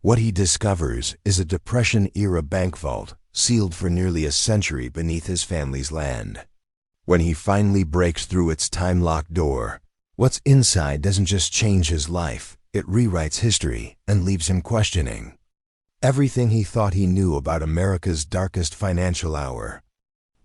What he discovers is a Depression-era bank vault, sealed for nearly a century beneath his family's land. When he finally breaks through its time-locked door, what's inside doesn't just change his life, it rewrites history and leaves him questioning everything he thought he knew about America's darkest financial hour.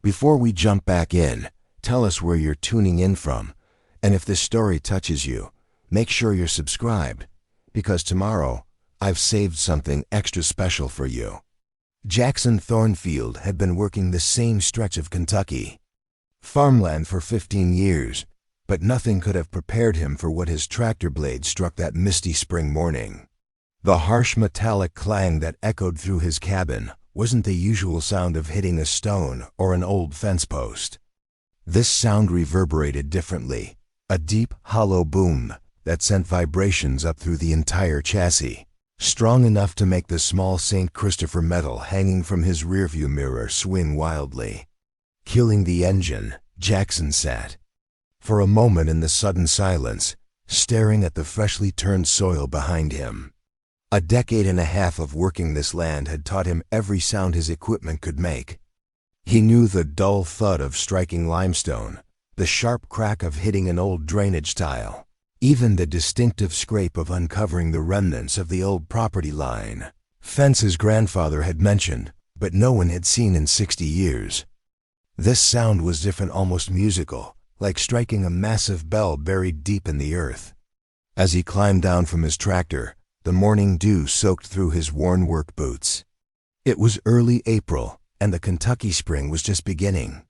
Before we jump back in, tell us where you're tuning in from, and if this story touches you, make sure you're subscribed, because tomorrow, I've saved something extra special for you. Jackson Thornfield had been working the same stretch of Kentucky farmland for 15 years, but nothing could have prepared him for what his tractor blade struck that misty spring morning. The harsh metallic clang that echoed through his cabin wasn't the usual sound of hitting a stone or an old fence post. This sound reverberated differently, a deep, hollow boom that sent vibrations up through the entire chassis, strong enough to make the small St. Christopher medal hanging from his rearview mirror swing wildly. Killing the engine, Jackson sat for a moment in the sudden silence, staring at the freshly turned soil behind him. A decade and a half of working this land had taught him every sound his equipment could make. He knew the dull thud of striking limestone, the sharp crack of hitting an old drainage tile, even the distinctive scrape of uncovering the remnants of the old property line fence his grandfather had mentioned, but no one had seen in 60 years. This sound was different, almost musical, like striking a massive bell buried deep in the earth. As he climbed down from his tractor, the morning dew soaked through his worn work boots. It was early April, and the Kentucky spring was just beginning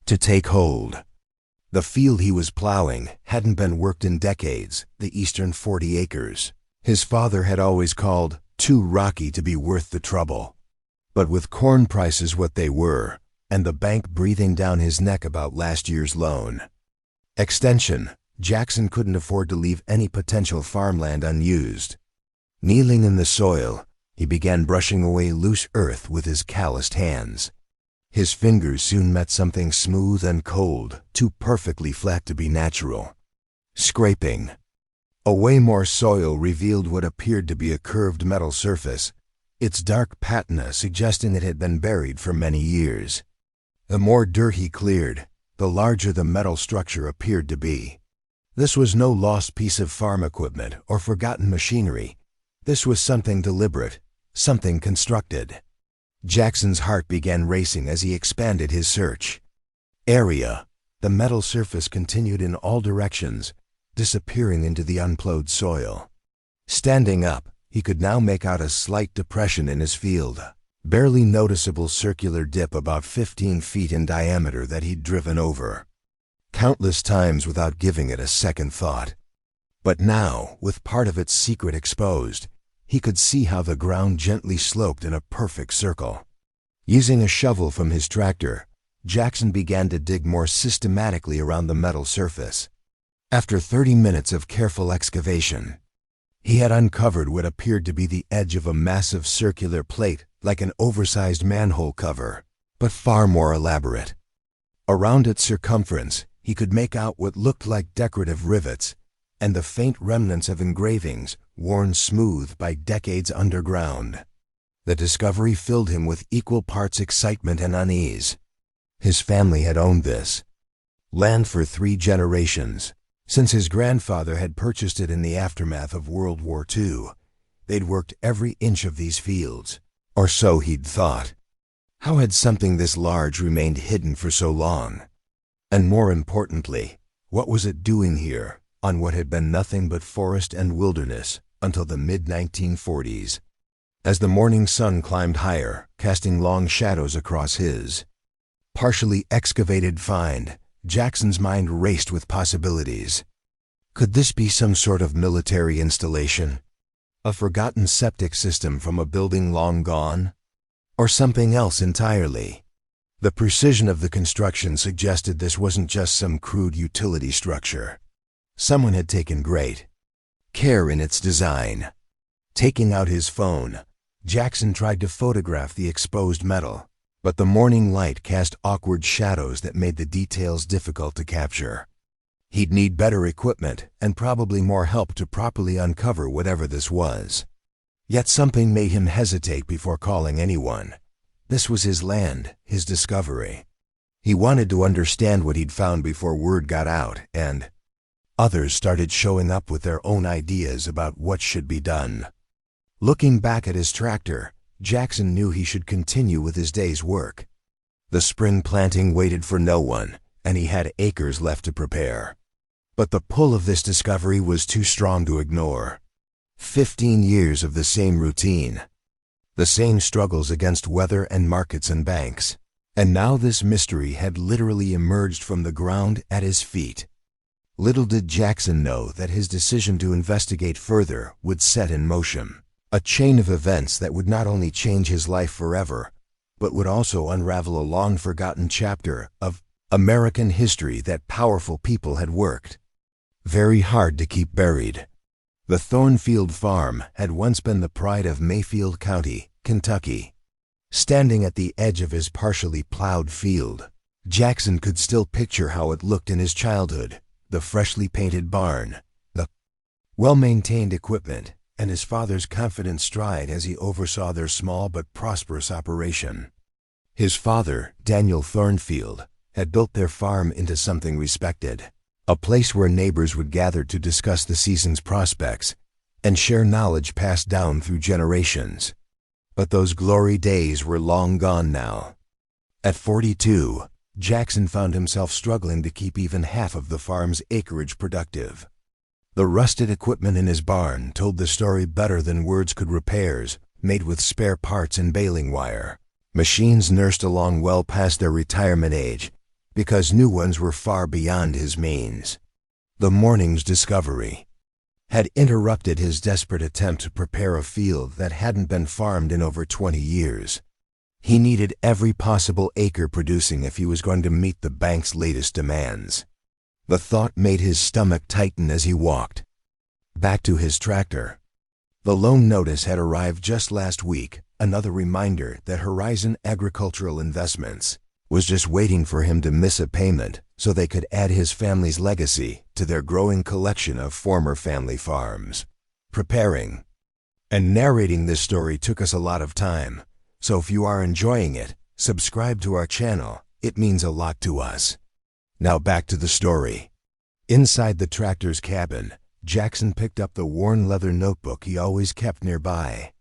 to take hold. The field he was plowing hadn't been worked in decades, the eastern 40 acres. His father had always called too rocky to be worth the trouble. But with corn prices what they were, and the bank breathing down his neck about last year's loan extension, Jackson couldn't afford to leave any potential farmland unused. Kneeling in the soil, he began brushing away loose earth with his calloused hands. His fingers soon met something smooth and cold, too perfectly flat to be natural. Scraping away more soil revealed what appeared to be a curved metal surface, its dark patina suggesting it had been buried for many years. The more dirt he cleared, the larger the metal structure appeared to be. This was no lost piece of farm equipment or forgotten machinery. This was something deliberate, something constructed. Jackson's heart began racing as he expanded his search area. The metal surface continued in all directions, disappearing into the unplowed soil. Standing up, he could now make out a slight depression in his field, barely noticeable circular dip about 15 feet in diameter that he'd driven over countless times without giving it a second thought. But now, with part of its secret exposed, he could see how the ground gently sloped in a perfect circle. Using a shovel from his tractor, Jackson began to dig more systematically around the metal surface. After 30 minutes of careful excavation, he had uncovered what appeared to be the edge of a massive circular plate, like an oversized manhole cover, but far more elaborate. Around its circumference, he could make out what looked like decorative rivets, and the faint remnants of engravings worn smooth by decades underground. The discovery filled him with equal parts excitement and unease. His family had owned this land for 3 generations. Since his grandfather had purchased it in the aftermath of World War II, they'd worked every inch of these fields, or so he'd thought. How had something this large remained hidden for so long? And more importantly, what was it doing here, on what had been nothing but forest and wilderness until the mid-1940s? As the morning sun climbed higher, casting long shadows across his partially excavated find, Jackson's mind raced with possibilities. Could this be some sort of military installation? A forgotten septic system from a building long gone? Or something else entirely? The precision of the construction suggested this wasn't just some crude utility structure. Someone had taken great care in its design. Taking out his phone, Jackson tried to photograph the exposed metal, but the morning light cast awkward shadows that made the details difficult to capture. He'd need better equipment and probably more help to properly uncover whatever this was. Yet something made him hesitate before calling anyone. This was his land, his discovery. He wanted to understand what he'd found before word got out, and others started showing up with their own ideas about what should be done. Looking back at his tractor, Jackson knew he should continue with his day's work. The spring planting waited for no one, and he had acres left to prepare. But the pull of this discovery was too strong to ignore. 15 years of the same routine, the same struggles against weather and markets and banks. And now this mystery had literally emerged from the ground at his feet. Little did Jackson know that his decision to investigate further would set in motion a chain of events that would not only change his life forever, but would also unravel a long-forgotten chapter of American history that powerful people had worked very hard to keep buried. The Thornfield farm had once been the pride of Mayfield County, Kentucky. Standing at the edge of his partially plowed field, Jackson could still picture how it looked in his childhood: the freshly painted barn, the well-maintained equipment, and his father's confident stride as he oversaw their small but prosperous operation. His father, Daniel Thornfield, had built their farm into something respected, a place where neighbors would gather to discuss the season's prospects and share knowledge passed down through generations. But those glory days were long gone now. At 42, Jackson found himself struggling to keep even half of the farm's acreage productive. The rusted equipment in his barn told the story better than words could: repairs made with spare parts and baling wire, machines nursed along well past their retirement age because new ones were far beyond his means. The morning's discovery had interrupted his desperate attempt to prepare a field that hadn't been farmed in over 20 years. He needed every possible acre producing if he was going to meet the bank's latest demands. The thought made his stomach tighten as he walked back to his tractor. The loan notice had arrived just last week, another reminder that Horizon Agricultural Investments was just waiting for him to miss a payment so they could add his family's legacy to their growing collection of former family farms. Preparing and narrating this story took us a lot of time, so if you are enjoying it, subscribe to our channel. It means a lot to us. Now back to the story. Inside the tractor's cabin, Jackson picked up the worn leather notebook he always kept nearby.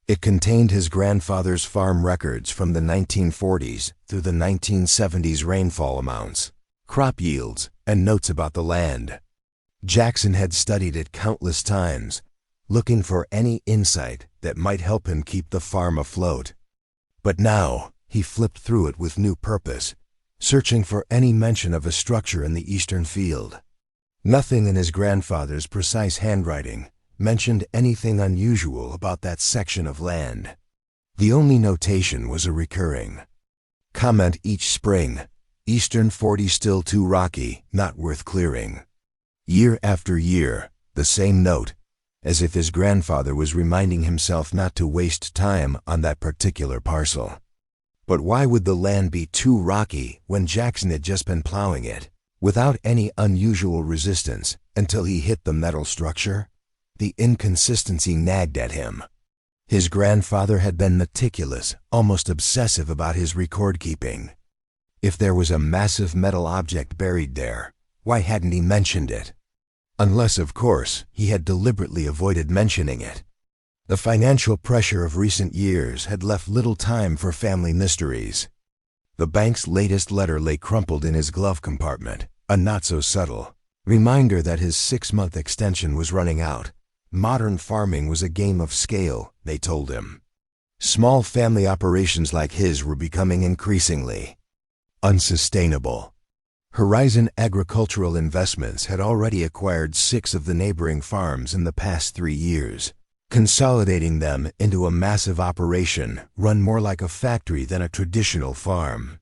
It contained his grandfather's farm records from the 1940s through the 1970s rainfall amounts, crop yields, and notes about the land. Jackson had studied it countless times, looking for any insight that might help him keep the farm afloat. But now, he flipped through it with new purpose, searching for any mention of a structure in the eastern field. Nothing in his grandfather's precise handwriting mentioned anything unusual about that section of land. The only notation was a recurring comment each spring: "Eastern 40 still too rocky, not worth clearing." Year after year, the same note, as if his grandfather was reminding himself not to waste time on that particular parcel. But why would the land be too rocky when Jackson had just been plowing it, without any unusual resistance, until he hit the metal structure? The inconsistency nagged at him. His grandfather had been meticulous, almost obsessive about his record-keeping. If there was a massive metal object buried there, why hadn't he mentioned it? Unless, of course, he had deliberately avoided mentioning it. The financial pressure of recent years had left little time for family mysteries. The bank's latest letter lay crumpled in his glove compartment, a not-so-subtle reminder that his 6-month extension was running out. Modern farming was a game of scale, they told him. Small family operations like his were becoming increasingly unsustainable. Horizon Agricultural Investments had already acquired 6 of the neighboring farms in the past 3 years, consolidating them into a massive operation run more like a factory than a traditional farm.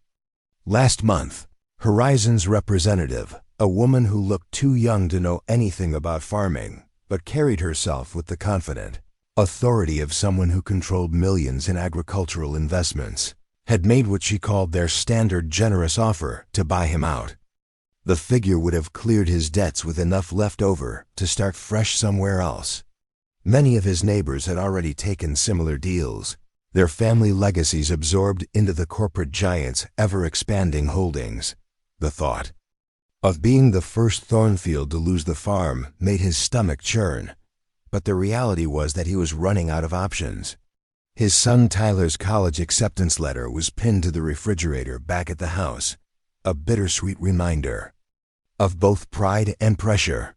Last month, Horizon's representative, a woman who looked too young to know anything about farming, but carried herself with the confident authority of someone who controlled millions in agricultural investments, had made what she called their standard generous offer to buy him out. The figure would have cleared his debts with enough left over to start fresh somewhere else. Many of his neighbors had already taken similar deals, their family legacies absorbed into the corporate giant's ever-expanding holdings. The thought of being the first Thornfield to lose the farm made his stomach churn, but the reality was that he was running out of options. His son Tyler's college acceptance letter was pinned to the refrigerator back at the house, a bittersweet reminder of both pride and pressure.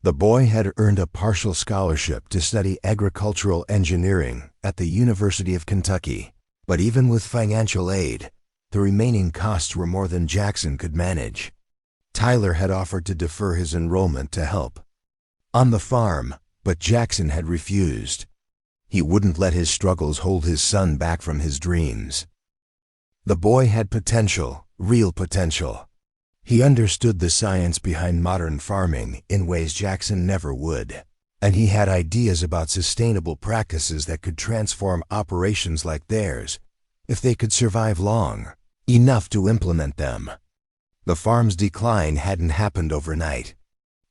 The boy had earned a partial scholarship to study agricultural engineering at the University of Kentucky, but even with financial aid, the remaining costs were more than Jackson could manage. Tyler had offered to defer his enrollment to help on the farm, but Jackson had refused. He wouldn't let his struggles hold his son back from his dreams. The boy had potential, real potential. He understood the science behind modern farming in ways Jackson never would, and he had ideas about sustainable practices that could transform operations like theirs if they could survive long enough to implement them. The farm's decline hadn't happened overnight.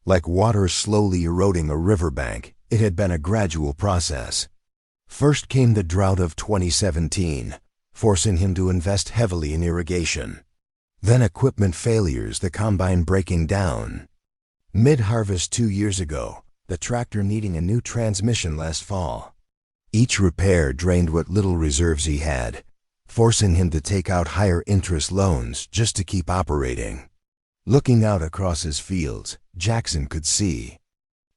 Like water slowly eroding a riverbank, it had been a gradual process. First came the drought of 2017, forcing him to invest heavily in irrigation. Then equipment failures, the combine breaking down. Mid-harvest 2 years ago, the tractor needing a new transmission last fall. Each repair drained what little reserves he had, forcing him to take out higher interest loans just to keep operating. Looking out across his fields, Jackson could see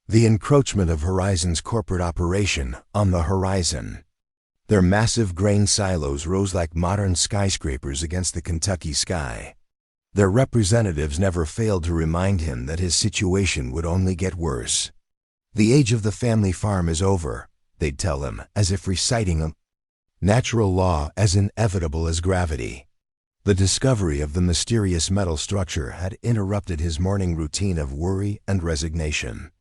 the encroachment of Horizon's corporate operation on the horizon. Their massive grain silos rose like modern skyscrapers against the Kentucky sky. Their representatives never failed to remind him that his situation would only get worse. The age of the family farm is over, they'd tell him, as if reciting a natural law as inevitable as gravity. The discovery of the mysterious metal structure had interrupted his morning routine of worry and resignation.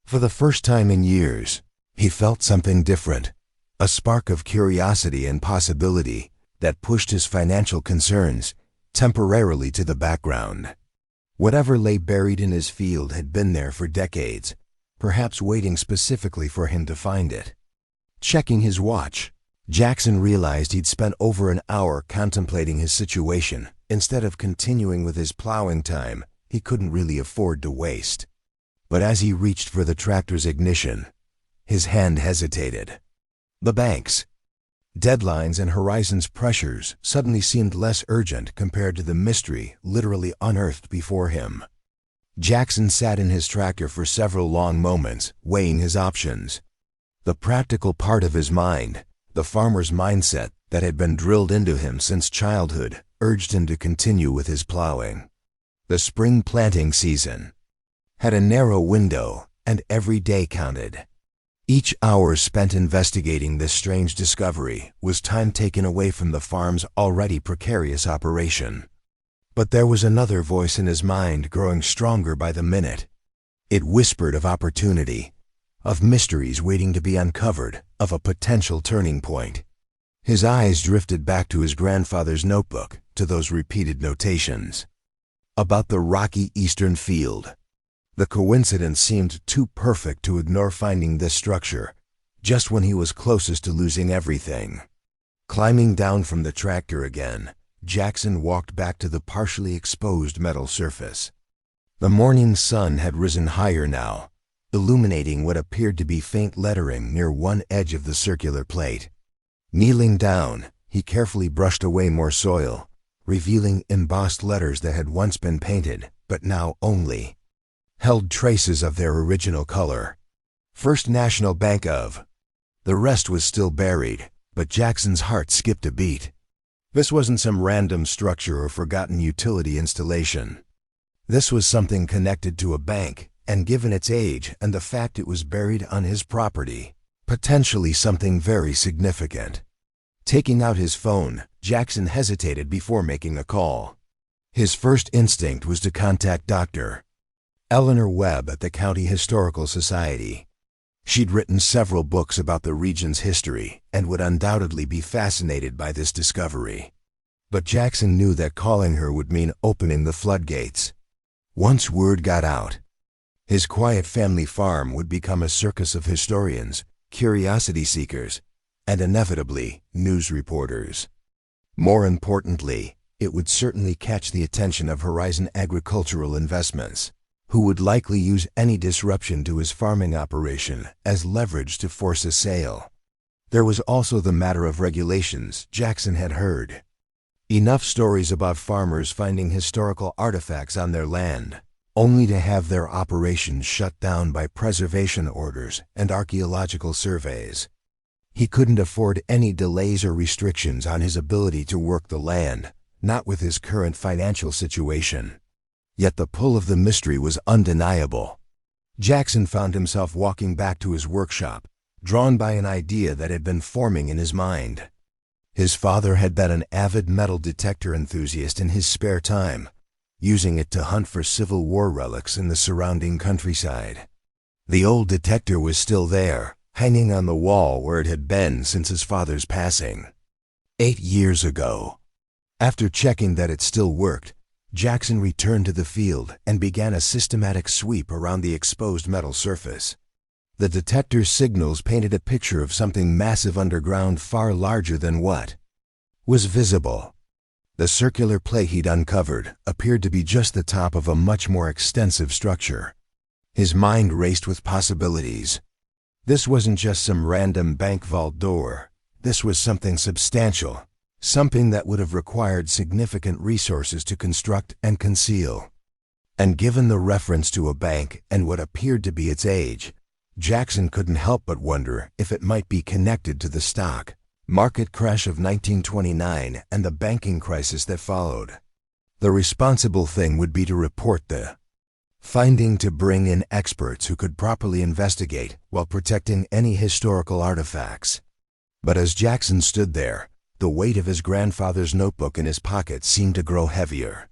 For the first time in years, he felt something different. A spark of curiosity and possibility that pushed his financial concerns temporarily to the background. Whatever lay buried in his field had been there for decades, perhaps waiting specifically for him to find it. Checking his watch, Jackson realized he'd spent over an hour contemplating his situation instead of continuing with his plowing time he couldn't really afford to waste. But as he reached for the tractor's ignition, his hand hesitated. The banks, deadlines, and Horizon's pressures suddenly seemed less urgent compared to the mystery literally unearthed before him. Jackson sat in his tractor for several long moments, weighing his options. The practical part of his mind, the farmer's mindset that had been drilled into him since childhood, urged him to continue with his plowing. The spring planting season had a narrow window, and every day counted. Each hour spent investigating this strange discovery was time taken away from the farm's already precarious operation. But there was another voice in his mind growing stronger by the minute. It whispered of opportunity, of mysteries waiting to be uncovered, of a potential turning point. His eyes drifted back to his grandfather's notebook, to those repeated notations about the rocky eastern field. The coincidence seemed too perfect to ignore finding this structure, just when he was closest to losing everything. Climbing down from the tractor again, Jackson walked back to the partially exposed metal surface. The morning sun had risen higher now, illuminating what appeared to be faint lettering near one edge of the circular plate. Kneeling down, he carefully brushed away more soil, revealing embossed letters that had once been painted, but now only held traces of their original color. First National Bank of. The rest was still buried, but Jackson's heart skipped a beat. This wasn't some random structure or forgotten utility installation. This was something connected to a bank, and given its age and the fact it was buried on his property, potentially something very significant. Taking out his phone, Jackson hesitated before making a call. His first instinct was to contact Dr. Eleanor Webb at the County Historical Society. She'd written several books about the region's history and would undoubtedly be fascinated by this discovery. But Jackson knew that calling her would mean opening the floodgates. Once word got out, His quiet family farm would become a circus of historians, curiosity seekers, and inevitably, news reporters. More importantly, it would certainly catch the attention of Horizon Agricultural Investments, who would likely use any disruption to his farming operation as leverage to force a sale. There was also the matter of regulations. Jackson had heard enough stories about farmers finding historical artifacts on their land, only to have their operations shut down by preservation orders and archaeological surveys. He couldn't afford any delays or restrictions on his ability to work the land, not with his current financial situation. Yet the pull of the mystery was undeniable. Jackson found himself walking back to his workshop, drawn by an idea that had been forming in his mind. His father had been an avid metal detector enthusiast in his spare time, using it to hunt for Civil War relics in the surrounding countryside. The old detector was still there, hanging on the wall where it had been since his father's passing 8 years ago. After checking that it still worked, Jackson returned to the field and began a systematic sweep around the exposed metal surface. The detector's signals painted a picture of something massive underground far larger than what was visible. The circular plate he'd uncovered appeared to be just the top of a much more extensive structure. His mind raced with possibilities. This wasn't just some random bank vault door. This was something substantial, something that would have required significant resources to construct and conceal. And given the reference to a bank and what appeared to be its age, Jackson couldn't help but wonder if it might be connected to the stock market crash of 1929 and the banking crisis that followed. The responsible thing would be to report the finding, to bring in experts who could properly investigate while protecting any historical artifacts. But as Jackson stood there, the weight of his grandfather's notebook in his pocket seemed to grow heavier.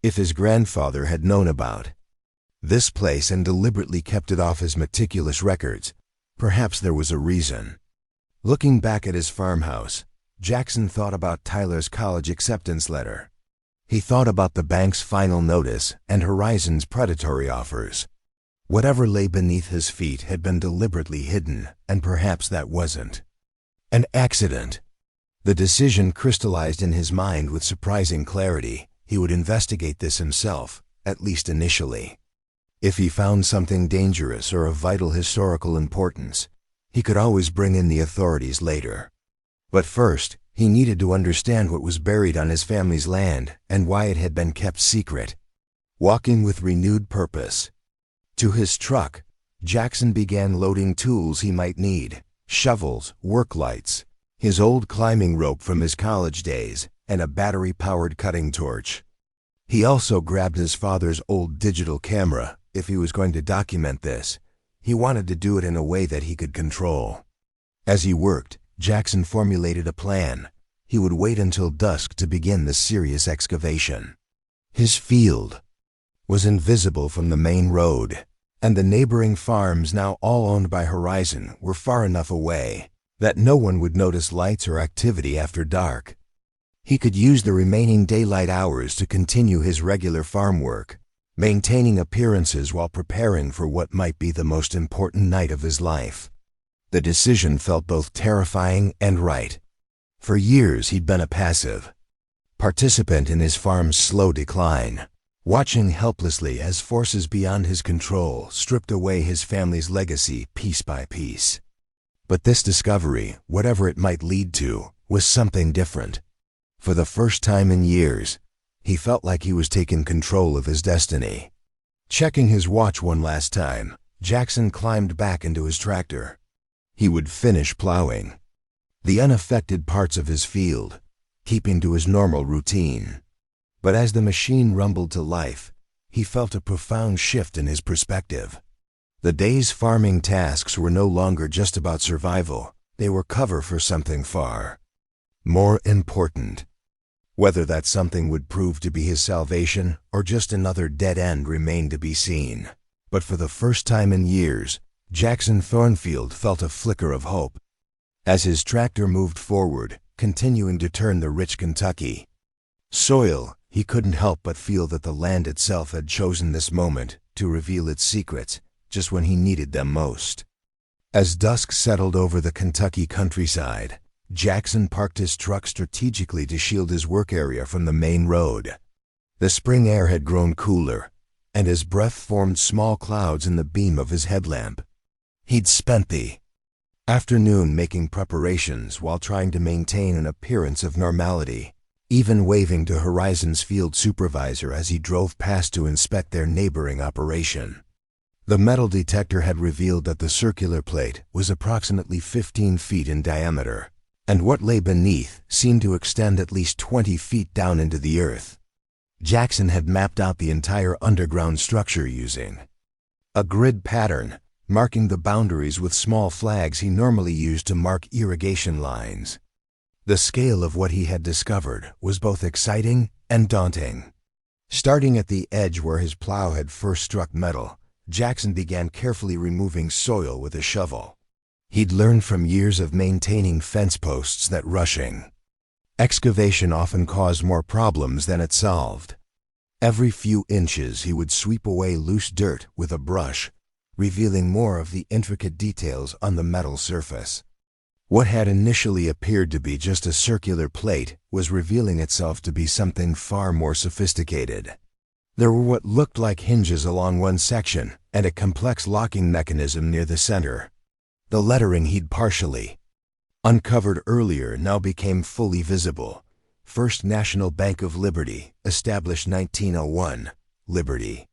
If his grandfather had known about this place and deliberately kept it off his meticulous records, perhaps there was a reason. Looking back at his farmhouse, Jackson thought about Tyler's college acceptance letter. He thought about the bank's final notice and Horizon's predatory offers. Whatever lay beneath his feet had been deliberately hidden, and perhaps that wasn't an accident. The decision crystallized in his mind with surprising clarity. He would investigate this himself, at least initially. If he found something dangerous or of vital historical importance, he could always bring in the authorities later. But first, he needed to understand what was buried on his family's land and why it had been kept secret. Walking with renewed purpose to his truck, Jackson began loading tools he might need: shovels, work lights, his old climbing rope from his college days, and a battery-powered cutting torch. He also grabbed his father's old digital camera. If he was going to document this, he wanted to do it in a way that he could control. As he worked, Jackson formulated a plan. He would wait until dusk to begin the serious excavation. His field was invisible from the main road, and the neighboring farms, now all owned by Horizon, were far enough away that no one would notice lights or activity after dark. He could use the remaining daylight hours to continue his regular farm work, maintaining appearances while preparing for what might be the most important night of his life. The decision felt both terrifying and right. For years he'd been a passive participant in his farm's slow decline, watching helplessly as forces beyond his control stripped away his family's legacy piece by piece. But this discovery, whatever it might lead to, was something different. For the first time in years, he felt like he was taking control of his destiny. Checking his watch one last time, Jackson climbed back into his tractor. He would finish plowing the unaffected parts of his field, keeping to his normal routine. But as the machine rumbled to life, he felt a profound shift in his perspective. The day's farming tasks were no longer just about survival. They were cover for something far more important. Whether that something would prove to be his salvation or just another dead end remained to be seen. But for the first time in years, Jackson Thornfield felt a flicker of hope. As his tractor moved forward, continuing to turn the rich Kentucky soil, he couldn't help but feel that the land itself had chosen this moment to reveal its secrets just when he needed them most. As dusk settled over the Kentucky countryside, Jackson parked his truck strategically to shield his work area from the main road. The spring air had grown cooler, and his breath formed small clouds in the beam of his headlamp. He'd spent the afternoon making preparations while trying to maintain an appearance of normality, even waving to Horizon's field supervisor as he drove past to inspect their neighboring operation. The metal detector had revealed that the circular plate was approximately 15 feet in diameter, and what lay beneath seemed to extend at least 20 feet down into the earth. Jackson had mapped out the entire underground structure using a grid pattern, marking the boundaries with small flags he normally used to mark irrigation lines. The scale of what he had discovered was both exciting and daunting. Starting at the edge where his plow had first struck metal, Jackson began carefully removing soil with a shovel. He'd learned from years of maintaining fence posts that rushing excavation often caused more problems than it solved. Every few inches he would sweep away loose dirt with a brush, revealing more of the intricate details on the metal surface. What had initially appeared to be just a circular plate was revealing itself to be something far more sophisticated. There were what looked like hinges along one section and a complex locking mechanism near the center. The lettering he'd partially uncovered earlier now became fully visible. First National Bank of Liberty, established 1901, Liberty.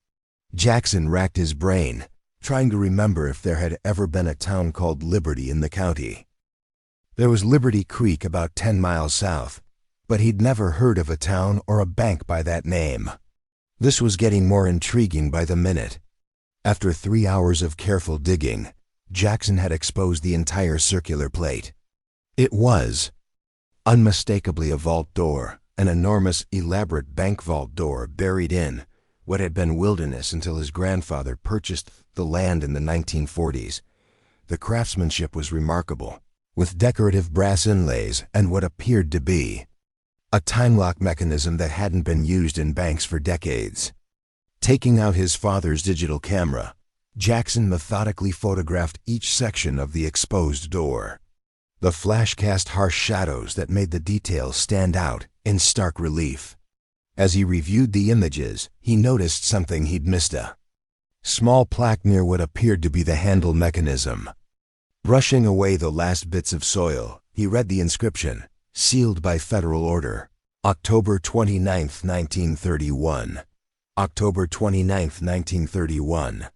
Jackson racked his brain, trying to remember if there had ever been a town called Liberty in the county. There was Liberty Creek about 10 miles south, but he'd never heard of a town or a bank by that name. This was getting more intriguing by the minute. After 3 hours of careful digging, Jackson had exposed the entire circular plate. It was unmistakably a vault door, an enormous, elaborate bank vault door buried in what had been wilderness until his grandfather purchased the land in the 1940s. The craftsmanship was remarkable, with decorative brass inlays and what appeared to be a time lock mechanism that hadn't been used in banks for decades. Taking out his father's digital camera, Jackson methodically photographed each section of the exposed door. The flash cast harsh shadows that made the details stand out in stark relief. As he reviewed the images, he noticed something he'd missed: a small plaque near what appeared to be the handle mechanism. Brushing away the last bits of soil, he read the inscription, "Sealed by federal order, October 29, 1931. October 29, 1931.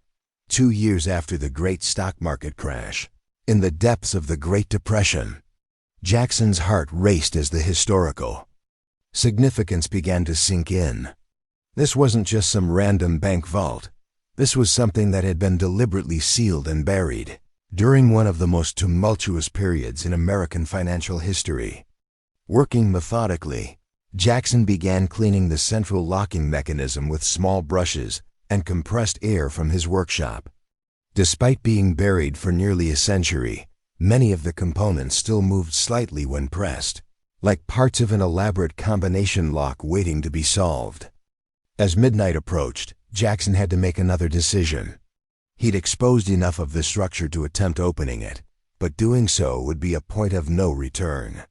2 years after the great stock market crash. In the depths of the Great Depression." Jackson's heart raced as the historical significance began to sink in. This wasn't just some random bank vault. This was something that had been deliberately sealed and buried during one of the most tumultuous periods in American financial history. Working methodically, Jackson began cleaning the central locking mechanism with small brushes and compressed air from his workshop. Despite being buried for nearly a century, many of the components still moved slightly when pressed, like parts of an elaborate combination lock waiting to be solved. As midnight approached, Jackson had to make another decision. He'd exposed enough of the structure to attempt opening it, but doing so would be a point of no return.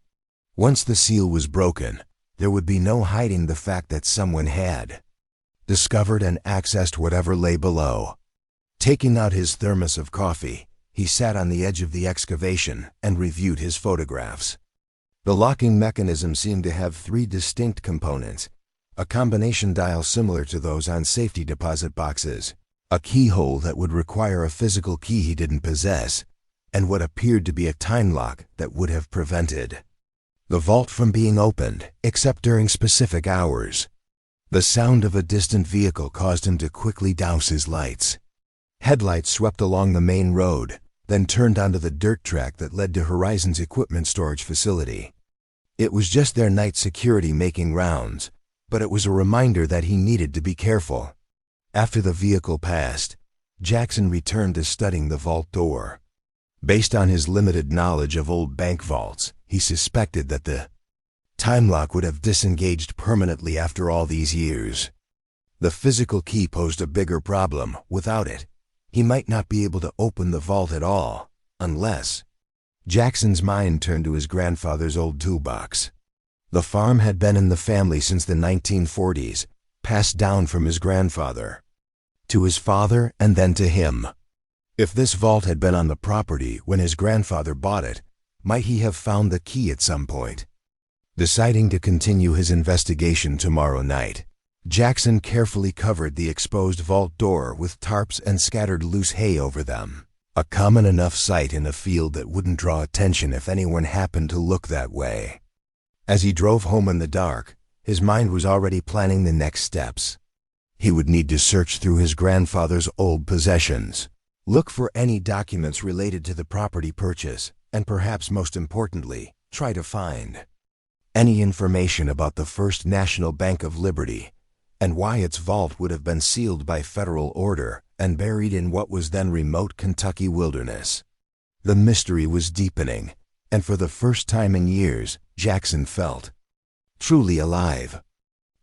Once the seal was broken, there would be no hiding the fact that someone had discovered and accessed whatever lay below. Taking out his thermos of coffee, he sat on the edge of the excavation and reviewed his photographs. The locking mechanism seemed to have 3 distinct components: a combination dial similar to those on safety deposit boxes, a keyhole that would require a physical key he didn't possess, and what appeared to be a time lock that would have prevented the vault from being opened, except during specific hours. The sound of a distant vehicle caused him to quickly douse his lights. Headlights swept along the main road, then turned onto the dirt track that led to Horizon's equipment storage facility. It was just their night security making rounds, but it was a reminder that he needed to be careful. After the vehicle passed, Jackson returned to studying the vault door. Based on his limited knowledge of old bank vaults, he suspected that the time lock would have disengaged permanently after all these years. The physical key posed a bigger problem. Without it, he might not be able to open the vault at all, unless... Jackson's mind turned to his grandfather's old toolbox. The farm had been in the family since the 1940s, passed down from his grandfather to his father and then to him. If this vault had been on the property when his grandfather bought it, might he have found the key at some point? Deciding to continue his investigation tomorrow night, Jackson carefully covered the exposed vault door with tarps and scattered loose hay over them, a common enough sight in a field that wouldn't draw attention if anyone happened to look that way. As he drove home in the dark, his mind was already planning the next steps. He would need to search through his grandfather's old possessions, look for any documents related to the property purchase, and perhaps most importantly, try to find any information about the First National Bank of Liberty and why its vault would have been sealed by federal order and buried in what was then remote Kentucky wilderness. The mystery was deepening, and for the first time in years, Jackson felt truly alive.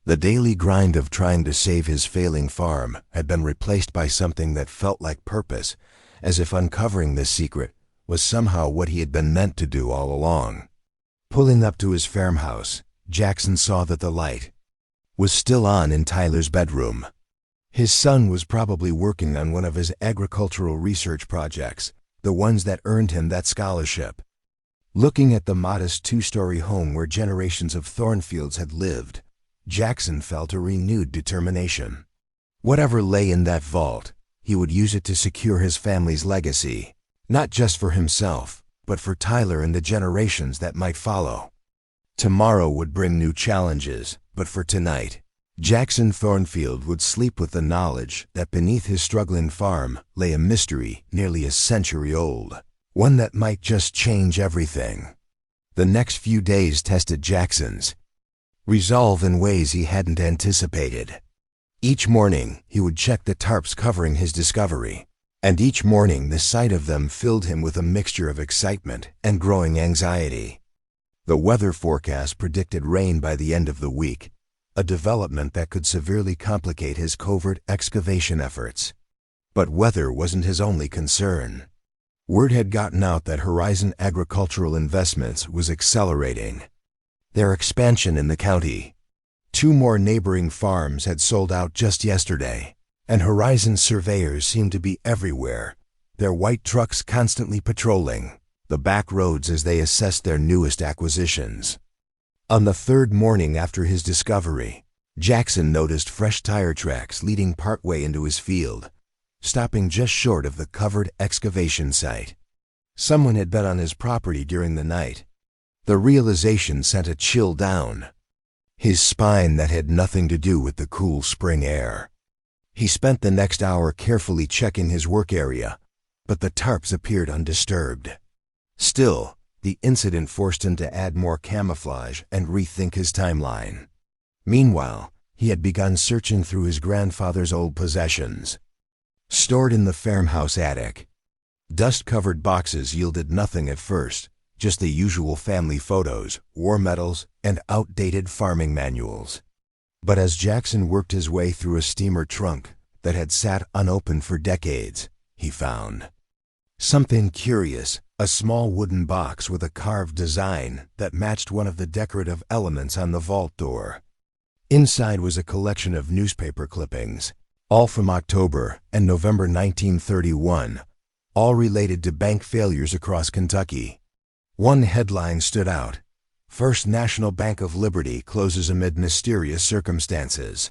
The daily grind of trying to save his failing farm had been replaced by something that felt like purpose, as if uncovering this secret was somehow what he had been meant to do all along. Pulling up to his farmhouse, Jackson saw that the light was still on in Tyler's bedroom. His son was probably working on one of his agricultural research projects, the ones that earned him that scholarship. Looking at the modest two-story home where generations of Thornfields had lived, Jackson felt a renewed determination. Whatever lay in that vault, he would use it to secure his family's legacy, not just for himself, but for Tyler and the generations that might follow. Tomorrow would bring new challenges, but for tonight, Jackson Thornfield would sleep with the knowledge that beneath his struggling farm lay a mystery nearly a century old, one that might just change everything. The next few days tested Jackson's resolve in ways he hadn't anticipated. Each morning, he would check the tarps covering his discovery, and each morning the sight of them filled him with a mixture of excitement and growing anxiety. The weather forecast predicted rain by the end of the week, a development that could severely complicate his covert excavation efforts. But weather wasn't his only concern. Word had gotten out that Horizon Agricultural Investments was accelerating their expansion in the county. 2 more neighboring farms had sold out just yesterday, and Horizon surveyors seemed to be everywhere, their white trucks constantly patrolling the back roads as they assessed their newest acquisitions. On the 3rd morning after his discovery, Jackson noticed fresh tire tracks leading partway into his field, stopping just short of the covered excavation site. Someone had been on his property during the night. The realization sent a chill down his spine that had nothing to do with the cool spring air. He spent the next hour carefully checking his work area, but the tarps appeared undisturbed. Still, the incident forced him to add more camouflage and rethink his timeline. Meanwhile, he had begun searching through his grandfather's old possessions, stored in the farmhouse attic. Dust-covered boxes yielded nothing at first, just the usual family photos, war medals, and outdated farming manuals. But as Jackson worked his way through a steamer trunk that had sat unopened for decades, he found something curious, a small wooden box with a carved design that matched one of the decorative elements on the vault door. Inside was a collection of newspaper clippings, all from October and November 1931, all related to bank failures across Kentucky. One headline stood out: First National Bank of Liberty closes amid mysterious circumstances.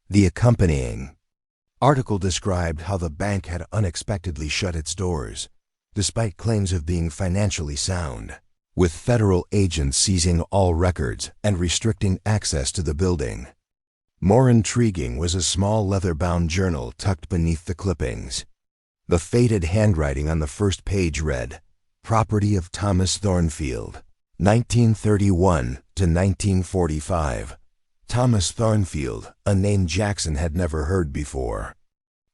The accompanying article described how the bank had unexpectedly shut its doors, despite claims of being financially sound, with federal agents seizing all records and restricting access to the building. More intriguing was a small leather-bound journal tucked beneath the clippings. The faded handwriting on the first page read, "Property of Thomas Thornfield, 1931 to 1945. Thomas Thornfield, a name Jackson had never heard before.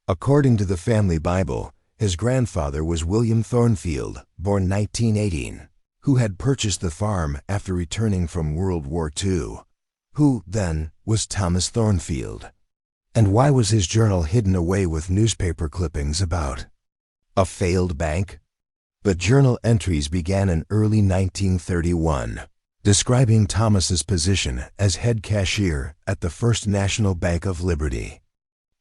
According to the family Bible, his grandfather was William Thornfield, born 1918, who had purchased the farm after returning from World War II. Who, then, was Thomas Thornfield? And why was his journal hidden away with newspaper clippings about a failed bank? The journal entries began in early 1931, describing Thomas's position as head cashier at the First National Bank of Liberty.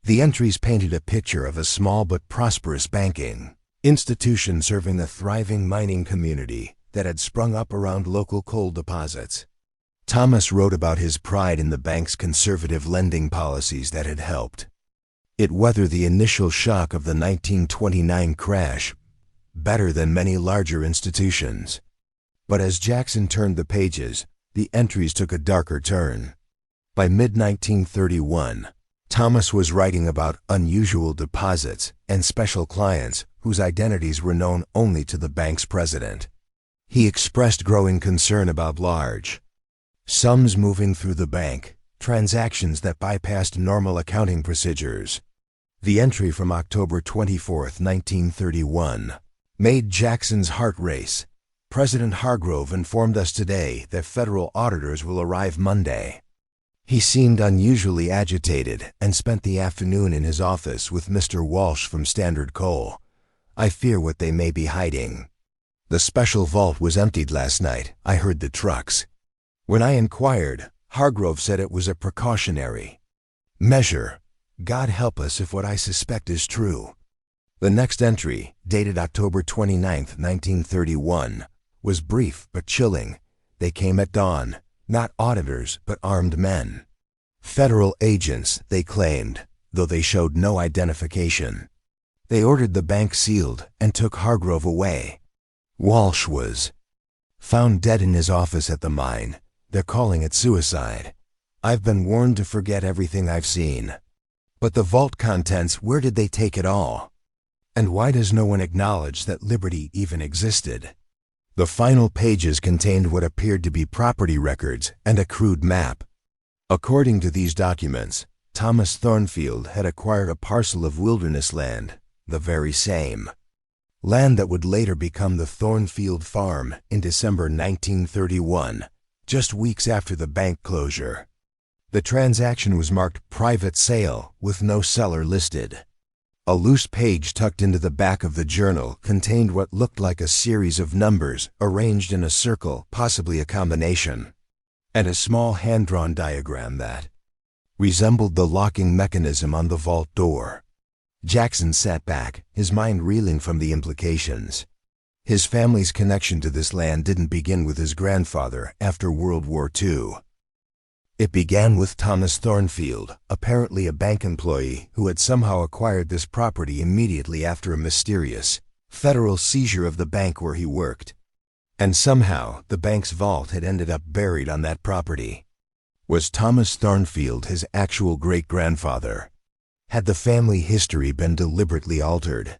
The entries painted a picture of a small but prosperous banking institution serving the thriving mining community that had sprung up around local coal deposits. Thomas wrote about his pride in the bank's conservative lending policies that had helped it weather the initial shock of the 1929 crash better than many larger institutions. But as Jackson turned the pages, the entries took a darker turn. By mid-1931, Thomas was writing about unusual deposits and special clients whose identities were known only to the bank's president. He expressed growing concern about large sums moving through the bank, transactions that bypassed normal accounting procedures. The entry from October 24, 1931, made Jackson's heart race. President Hargrove informed us today that federal auditors will arrive Monday. He seemed unusually agitated and spent the afternoon in his office with Mr. Walsh from Standard Coal. I fear what they may be hiding. The special vault was emptied last night. I heard the trucks. When I inquired, Hargrove said it was a precautionary measure. God help us if what I suspect is true. The next entry, dated October 29, 1931, was brief but chilling. They came at dawn, not auditors but armed men. Federal agents, they claimed, though they showed no identification. They ordered the bank sealed and took Hargrove away. Walsh was found dead in his office at the mine. They're calling it suicide. I've been warned to forget everything I've seen. But the vault contents, where did they take it all? And why does no one acknowledge that Liberty even existed? The final pages contained what appeared to be property records and a crude map. According to these documents, Thomas Thornfield had acquired a parcel of wilderness land, the very same land that would later become the Thornfield Farm in December 1931, just weeks after the bank closure. The transaction was marked private sale with no seller listed. A loose page tucked into the back of the journal contained what looked like a series of numbers arranged in a circle, possibly a combination, and a small hand-drawn diagram that resembled the locking mechanism on the vault door. Jackson sat back, his mind reeling from the implications. His family's connection to this land didn't begin with his grandfather after World War II. It began with Thomas Thornfield, apparently a bank employee who had somehow acquired this property immediately after a mysterious federal seizure of the bank where he worked. And somehow the bank's vault had ended up buried on that property. Was Thomas Thornfield his actual great-grandfather? Had the family history been deliberately altered?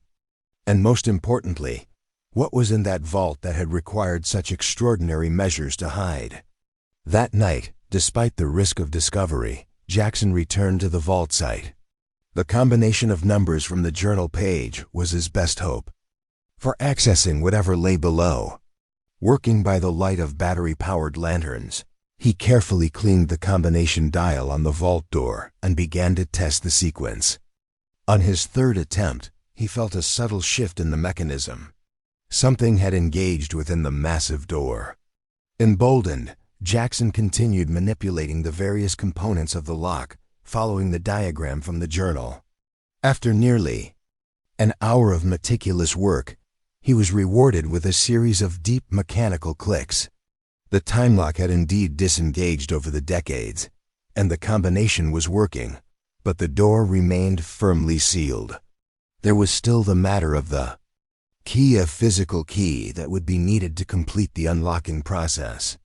And most importantly, what was in that vault that had required such extraordinary measures to hide? That night, despite the risk of discovery, Jackson returned to the vault site. The combination of numbers from the journal page was his best hope for accessing whatever lay below. Working by the light of battery-powered lanterns, he carefully cleaned the combination dial on the vault door and began to test the sequence. On his third attempt, he felt a subtle shift in the mechanism. Something had engaged within the massive door. Emboldened, Jackson continued manipulating the various components of the lock, following the diagram from the journal. After nearly an hour of meticulous work, he was rewarded with a series of deep mechanical clicks. The time lock had indeed disengaged over the decades, and the combination was working, but the door remained firmly sealed. There was still the matter of the key, a physical key that would be needed to complete the unlocking process.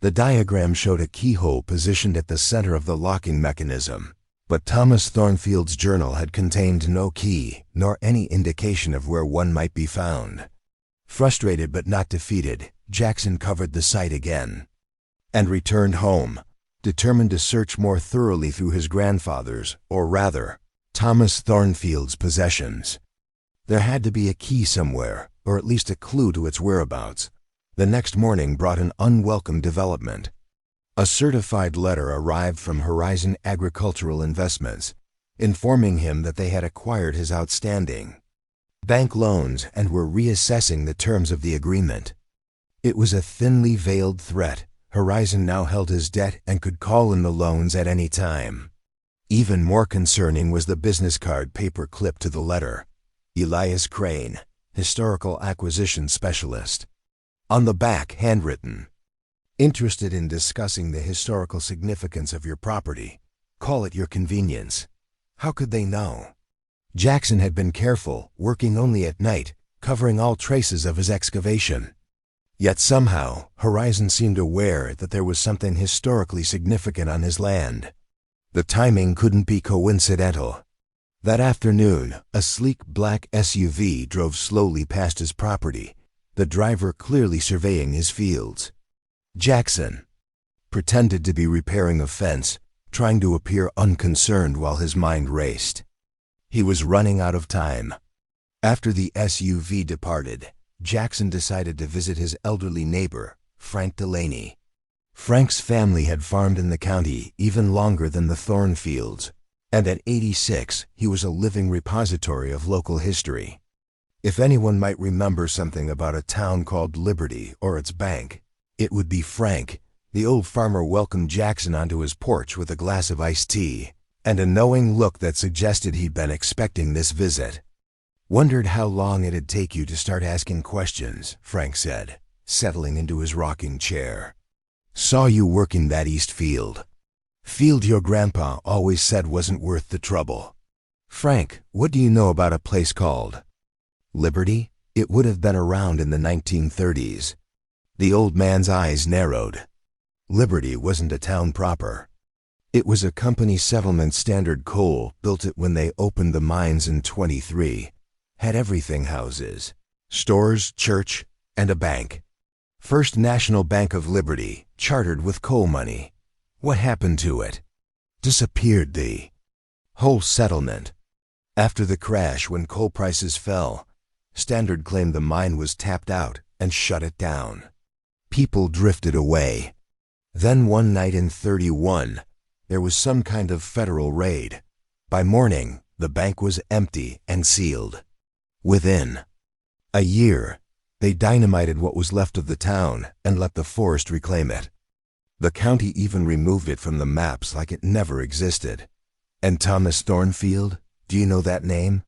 The diagram showed a keyhole positioned at the center of the locking mechanism, but Thomas Thornfield's journal had contained no key nor any indication of where one might be found. Frustrated but not defeated, Jackson covered the site again and returned home, determined to search more thoroughly through his grandfather's, or rather, Thomas Thornfield's possessions. There had to be a key somewhere, or at least a clue to its whereabouts. The next morning brought an unwelcome development. A certified letter arrived from Horizon Agricultural Investments, informing him that they had acquired his outstanding bank loans and were reassessing the terms of the agreement. It was a thinly veiled threat. Horizon now held his debt and could call in the loans at any time. Even more concerning was the business card paper clipped to the letter. Elias Crane, Historical Acquisition Specialist. On the back, handwritten, "Interested in discussing the historical significance of your property? Call at your convenience." How could they know? Jackson had been careful, working only at night, covering all traces of his excavation. Yet somehow, Horizon seemed aware that there was something historically significant on his land. The timing couldn't be coincidental. That afternoon, a sleek black SUV drove slowly past his property, the driver clearly surveying his fields. Jackson pretended to be repairing a fence, trying to appear unconcerned while his mind raced. He was running out of time. After the SUV departed, Jackson decided to visit his elderly neighbor, Frank Delaney. Frank's family had farmed in the county even longer than the Thornfields, and at 86, he was a living repository of local history. If anyone might remember something about a town called Liberty or its bank, it would be Frank. The old farmer welcomed Jackson onto his porch with a glass of iced tea and a knowing look that suggested he'd been expecting this visit. "Wondered how long it'd take you to start asking questions," Frank said, settling into his rocking chair. "Saw you working that east field. Field your grandpa always said wasn't worth the trouble." "Frank, what do you know about a place called Liberty?" It would have been around in the 1930s. The old man's eyes narrowed. Liberty wasn't a town proper. It was a company settlement. Standard Coal built it when they opened the mines in 23. Had everything: houses, stores, church, and a bank. First National Bank of Liberty, chartered with coal money. What happened to it? Disappeared. The whole settlement. After the crash, when coal prices fell, Standard claimed the mine was tapped out and shut it down. People drifted away. Then one night in 31, there was some kind of federal raid. By morning, the bank was empty and sealed. Within a year, they dynamited what was left of the town and let the forest reclaim it. The county even removed it from the maps like it never existed. And Thomas Thornfield, do you know that name?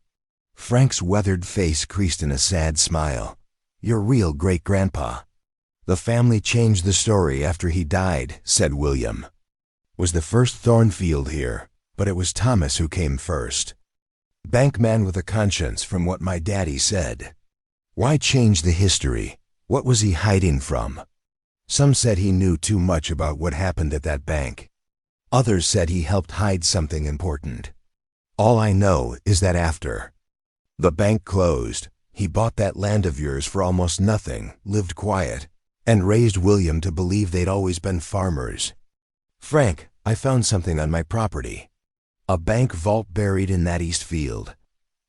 Frank's weathered face creased in a sad smile. "Your real great-grandpa." "The family changed the story after he died," said William. "Was the first Thornfield here, but it was Thomas who came first. Bankman with a conscience, from what my daddy said." Why change the history? What was he hiding from? Some said he knew too much about what happened at that bank. Others said he helped hide something important. All I know is that after the bank closed, he bought that land of yours for almost nothing, lived quiet, and raised William to believe they'd always been farmers. "Frank, I found something on my property. A bank vault buried in that east field."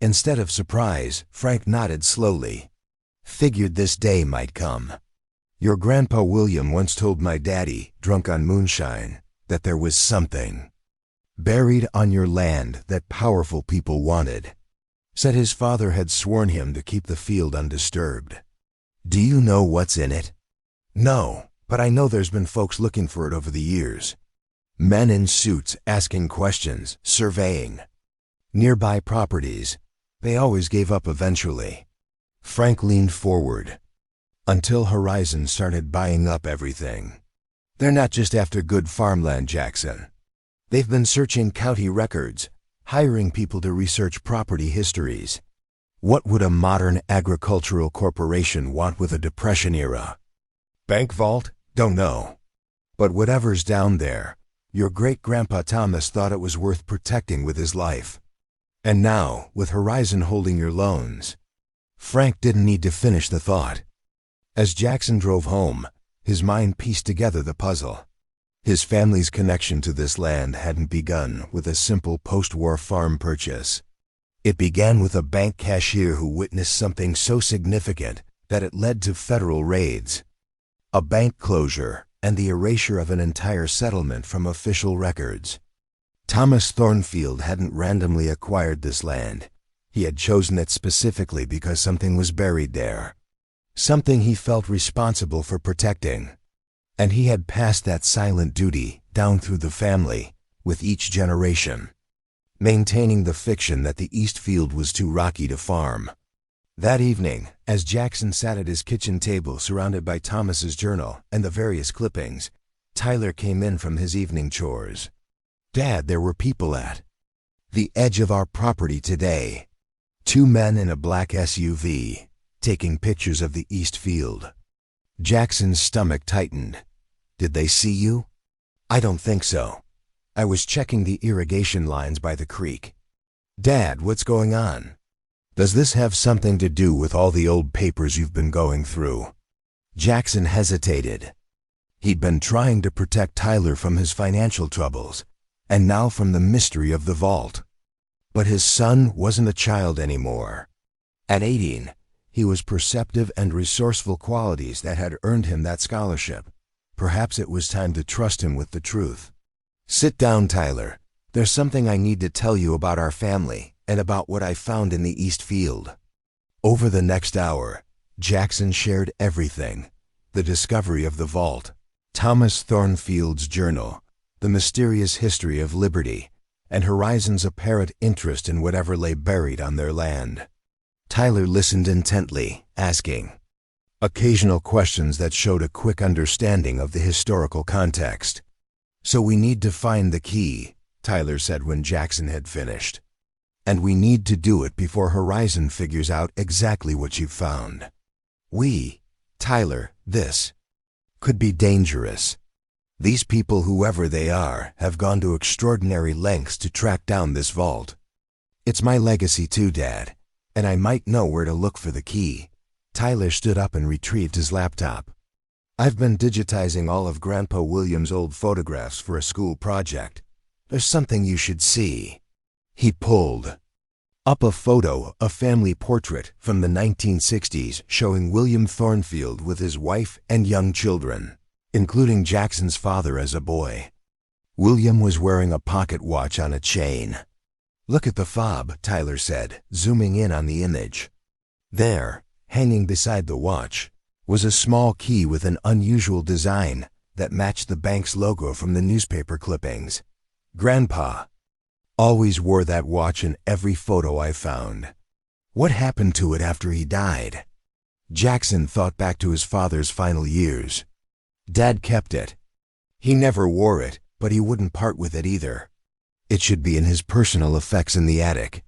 Instead of surprise, Frank nodded slowly. "Figured this day might come. Your grandpa William once told my daddy, drunk on moonshine, that there was something buried on your land that powerful people wanted. Said his father had sworn him to keep the field undisturbed. Do you know what's in it?" "No, but I know there's been folks looking for it over the years. Men in suits asking questions, surveying nearby properties. They always gave up eventually." Frank leaned forward. "Until Horizon started buying up everything. They're not just after good farmland, Jackson. They've been searching county records, hiring people to research property histories. What would a modern agricultural corporation want with a Depression era bank vault? Don't know. But whatever's down there, your great-grandpa Thomas thought it was worth protecting with his life. And now, with Horizon holding your loans." Frank didn't need to finish the thought. As Jackson drove home, his mind pieced together the puzzle. His family's connection to this land hadn't begun with a simple post-war farm purchase. It began with a bank cashier who witnessed something so significant that it led to federal raids, a bank closure, and the erasure of an entire settlement from official records. Thomas Thornfield hadn't randomly acquired this land. He had chosen it specifically because something was buried there. Something he felt responsible for protecting. And he had passed that silent duty down through the family, with each generation, maintaining the fiction that the East Field was too rocky to farm. That evening, as Jackson sat at his kitchen table surrounded by Thomas's journal and the various clippings, Tyler came in from his evening chores. "Dad, there were people at the edge of our property today. 2 men in a black SUV, taking pictures of the East Field." Jackson's stomach tightened. "Did they see you?" "I don't think so. I was checking the irrigation lines by the creek." "Dad, what's going on? Does this have something to do with all the old papers you've been going through?" Jackson hesitated. He'd been trying to protect Tyler from his financial troubles, and now from the mystery of the vault. But his son wasn't a child anymore. At 18, he was perceptive and resourceful, qualities that had earned him that scholarship. Perhaps it was time to trust him with the truth. "Sit down, Tyler. There's something I need to tell you about our family and about what I found in the East Field." Over the next hour, Jackson shared everything: the discovery of the vault, Thomas Thornfield's journal, the mysterious history of Liberty, and Horizon's apparent interest in whatever lay buried on their land. Tyler listened intently, asking occasional questions that showed a quick understanding of the historical context. "So we need to find the key," Tyler said when Jackson had finished. "And we need to do it before Horizon figures out exactly what you've found. Tyler, this could be dangerous. These people, whoever they are, have gone to extraordinary lengths to track down this vault. It's my legacy too, Dad, and I might know where to look for the key." Tyler stood up and retrieved his laptop. "I've been digitizing all of Grandpa William's old photographs for a school project. There's something you should see." He pulled up a photo, a family portrait from the 1960s showing William Thornfield with his wife and young children, including Jackson's father as a boy. William was wearing a pocket watch on a chain. "Look at the fob," Tyler said, zooming in on the image. There, hanging beside the watch, was a small key with an unusual design that matched the bank's logo from the newspaper clippings. "Grandpa always wore that watch in every photo I found. What happened to it after he died?" Jackson thought back to his father's final years. "Dad kept it. He never wore it, but he wouldn't part with it either. It should be in his personal effects in the attic."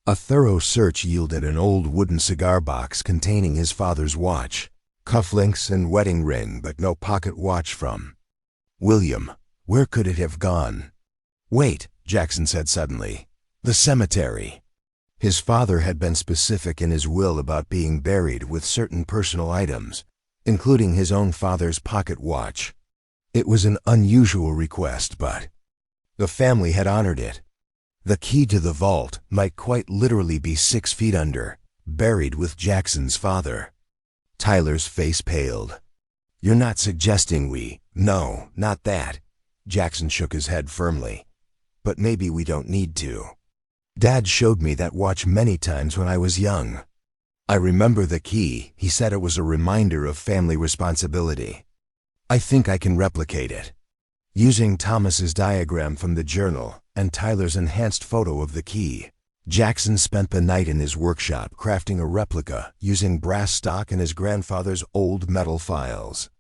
A thorough search yielded an old wooden cigar box containing his father's watch, cufflinks and wedding ring, but no pocket watch from William. Where could it have gone? "Wait," Jackson said suddenly. "The cemetery." His father had been specific in his will about being buried with certain personal items, including his own father's pocket watch. It was an unusual request, but the family had honored it. The key to the vault might quite literally be 6 feet under, buried with Jackson's father. Tyler's face paled. "You're not suggesting we—" "No, not that." Jackson shook his head firmly. "But maybe we don't need to. Dad showed me that watch many times when I was young. I remember the key. He said it was a reminder of family responsibility. I think I can replicate it." Using Thomas's diagram from the journal and Tyler's enhanced photo of the key, Jackson spent the night in his workshop crafting a replica using brass stock and his grandfather's old metal files.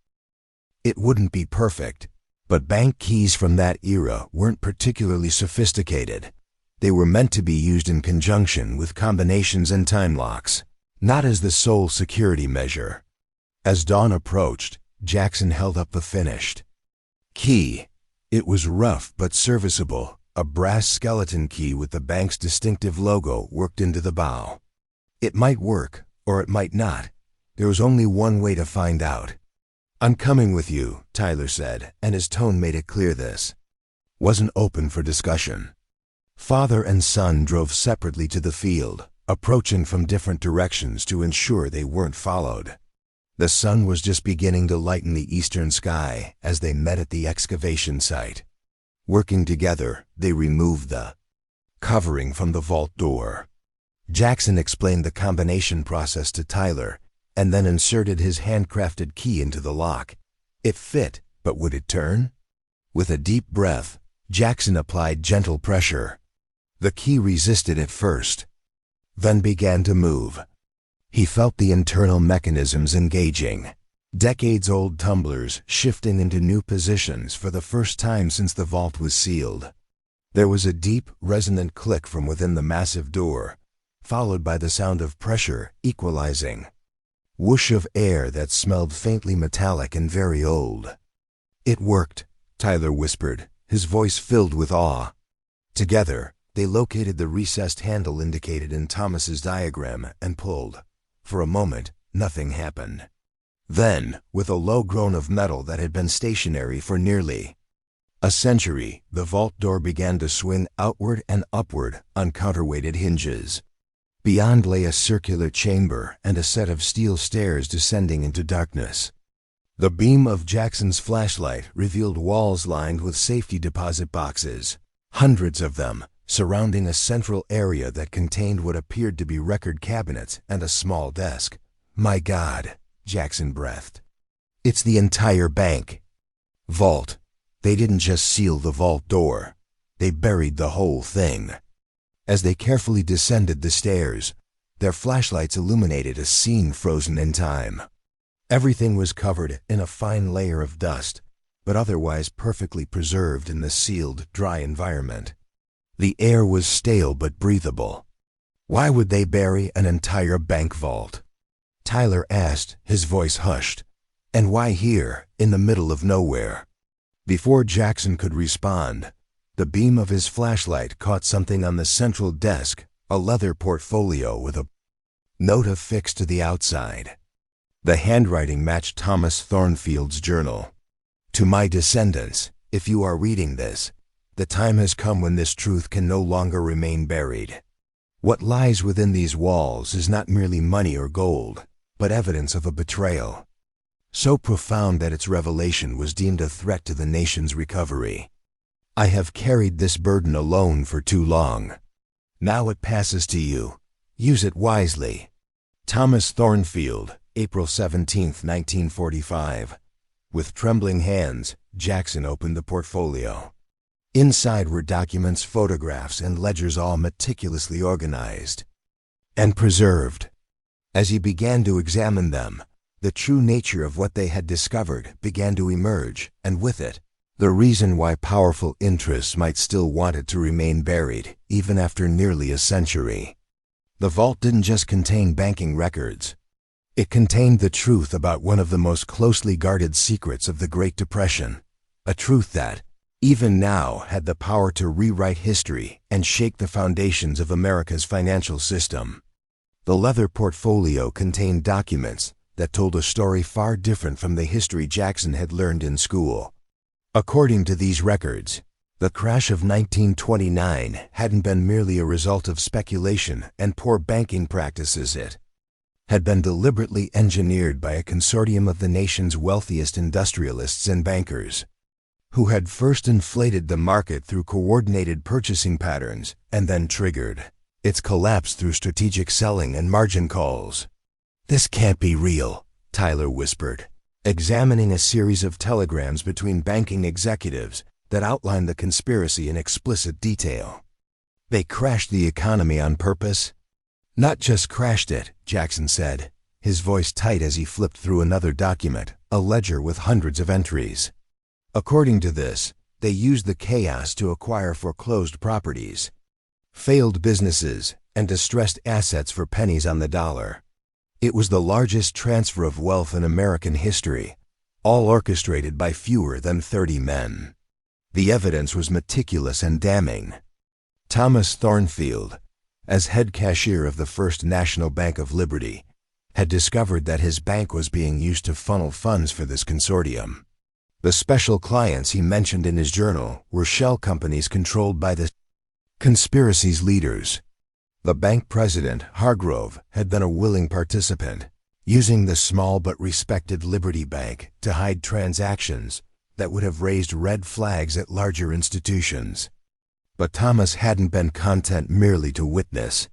It wouldn't be perfect, but bank keys from that era weren't particularly sophisticated. They were meant to be used in conjunction with combinations and time locks, not as the sole security measure. As dawn approached, Jackson held up the finished key. It was rough but serviceable, a brass skeleton key with the bank's distinctive logo worked into the bow. It might work, or it might not. There was only one way to find out. "I'm coming with you," Tyler said, and his tone made it clear this wasn't open for discussion. Father and son drove separately to the field, approaching from different directions to ensure they weren't followed. The sun was just beginning to lighten the eastern sky as they met at the excavation site. Working together, they removed the covering from the vault door. Jackson explained the combination process to Tyler, and then inserted his handcrafted key into the lock. It fit, but would it turn? With a deep breath, Jackson applied gentle pressure. The key resisted at first, then began to move. He felt the internal mechanisms engaging. Decades-old tumblers shifting into new positions for the first time since the vault was sealed. There was a deep, resonant click from within the massive door, followed by the sound of pressure equalizing. Whoosh of air that smelled faintly metallic and very old. "It worked," Tyler whispered, his voice filled with awe. Together, they located the recessed handle indicated in Thomas's diagram and pulled. For a moment, nothing happened. Then, with a low groan of metal that had been stationary for nearly a century, the vault door began to swing outward and upward on counterweighted hinges. Beyond lay a circular chamber and a set of steel stairs descending into darkness. The beam of Jackson's flashlight revealed walls lined with safety deposit boxes, hundreds of them, surrounding a central area that contained what appeared to be record cabinets and a small desk. "My God," Jackson breathed. "It's the entire bank." Vault. They didn't just seal the vault door. They buried the whole thing. As they carefully descended the stairs, their flashlights illuminated a scene frozen in time. Everything was covered in a fine layer of dust, but otherwise perfectly preserved in the sealed, dry environment. The air was stale but breathable. Why would they bury an entire bank vault? Tyler asked, his voice hushed. And why here, in the middle of nowhere? Before Jackson could respond, the beam of his flashlight caught something on the central desk, a leather portfolio with a note affixed to the outside. The handwriting matched Thomas Thornfield's journal. "To my descendants, if you are reading this, the time has come when this truth can no longer remain buried. What lies within these walls is not merely money or gold, but evidence of a betrayal, so profound that its revelation was deemed a threat to the nation's recovery. I have carried this burden alone for too long. Now it passes to you. Use it wisely." Thomas Thornfield, April 17, 1945. With trembling hands, Jackson opened the portfolio. Inside were documents, photographs, and ledgers, all meticulously organized and preserved. As he began to examine them, the true nature of what they had discovered began to emerge, and with it, the reason why powerful interests might still want it to remain buried, even after nearly a century. The vault didn't just contain banking records. It contained the truth about one of the most closely guarded secrets of the Great Depression, a truth that, even now, had the power to rewrite history and shake the foundations of America's financial system. The leather portfolio contained documents that told a story far different from the history Jackson had learned in school. According to these records, the crash of 1929 hadn't been merely a result of speculation and poor banking practices. It had been deliberately engineered by a consortium of the nation's wealthiest industrialists and bankers, who had first inflated the market through coordinated purchasing patterns and then triggered its collapse through strategic selling and margin calls. "This can't be real," Tyler whispered, examining a series of telegrams between banking executives that outlined the conspiracy in explicit detail. "They crashed the economy on purpose?" "Not just crashed it," Jackson said, his voice tight as he flipped through another document, a ledger with hundreds of entries. "According to this, they used the chaos to acquire foreclosed properties, failed businesses, and distressed assets for pennies on the dollar. It was the largest transfer of wealth in American history, all orchestrated by fewer than 30 men. The evidence was meticulous and damning. Thomas Thornfield, as head cashier of the First National Bank of Liberty, had discovered that his bank was being used to funnel funds for this consortium. The special clients he mentioned in his journal were shell companies controlled by the conspiracy's leaders. The bank president, Hargrove, had been a willing participant, using the small but respected Liberty Bank to hide transactions that would have raised red flags at larger institutions. But Thomas hadn't been content merely to witness.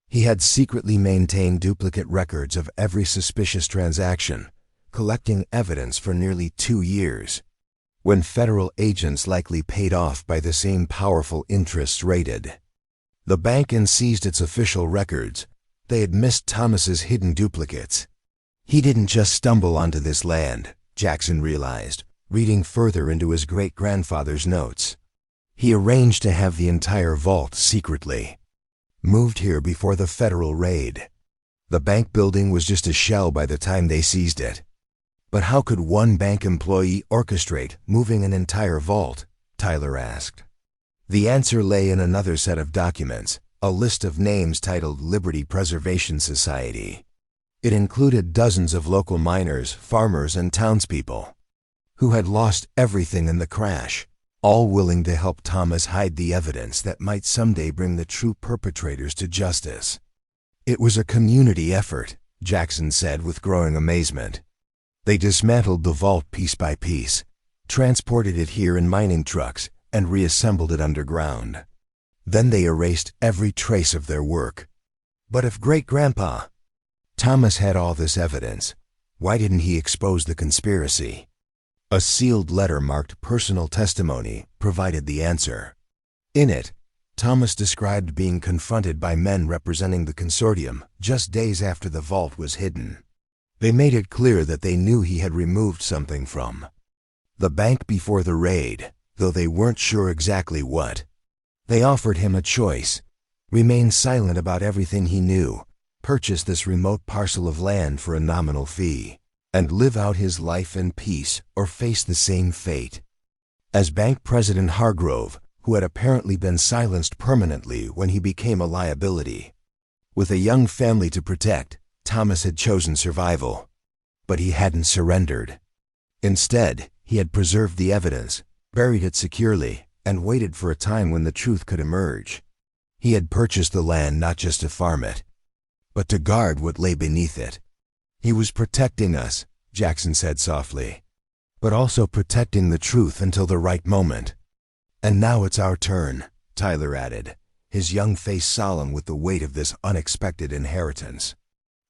He had secretly maintained duplicate records of every suspicious transaction, collecting evidence for nearly 2 years. When federal agents likely paid off by the same powerful interests raided the bank and seized its official records, they had missed Thomas's hidden duplicates. He didn't just stumble onto this land, Jackson realized, reading further into his great-grandfather's notes. He arranged to have the entire vault secretly moved here before the federal raid. The bank building was just a shell by the time they seized it. But how could one bank employee orchestrate moving an entire vault? Tyler asked. The answer lay in another set of documents, a list of names titled Liberty Preservation Society. It included dozens of local miners, farmers, and townspeople who had lost everything in the crash, all willing to help Thomas hide the evidence that might someday bring the true perpetrators to justice. It was a community effort, Jackson said with growing amazement. They dismantled the vault piece by piece, transported it here in mining trucks, and reassembled it underground. Then they erased every trace of their work. But if Great-Grandpa Thomas had all this evidence, why didn't he expose the conspiracy? A sealed letter marked personal testimony provided the answer. In it, Thomas described being confronted by men representing the consortium just days after the vault was hidden. They made it clear that they knew he had removed something from the bank before the raid, though they weren't sure exactly what. They offered him a choice: remain silent about everything he knew, purchase this remote parcel of land for a nominal fee, and live out his life in peace or face the same fate. As Bank President Hargrove, who had apparently been silenced permanently when he became a liability, with a young family to protect, Thomas had chosen survival. But he hadn't surrendered. Instead, he had preserved the evidence, buried it securely, and waited for a time when the truth could emerge. He had purchased the land not just to farm it, but to guard what lay beneath it. He was protecting us, Jackson said softly, but also protecting the truth until the right moment. And now it's our turn, Tyler added, his young face solemn with the weight of this unexpected inheritance.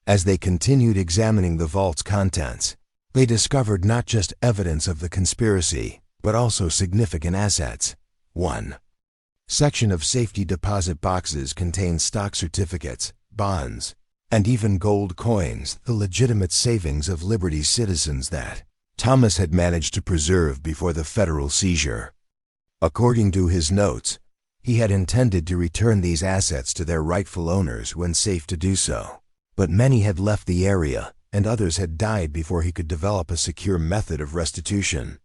As they continued examining the vault's contents, they discovered not just evidence of the conspiracy, but also significant assets. 1. Section of safety deposit boxes contained stock certificates, bonds, and even gold coins, the legitimate savings of Liberty's citizens that Thomas had managed to preserve before the federal seizure. According to his notes, he had intended to return these assets to their rightful owners when safe to do so. But many had left the area, and others had died before he could develop a secure method of restitution.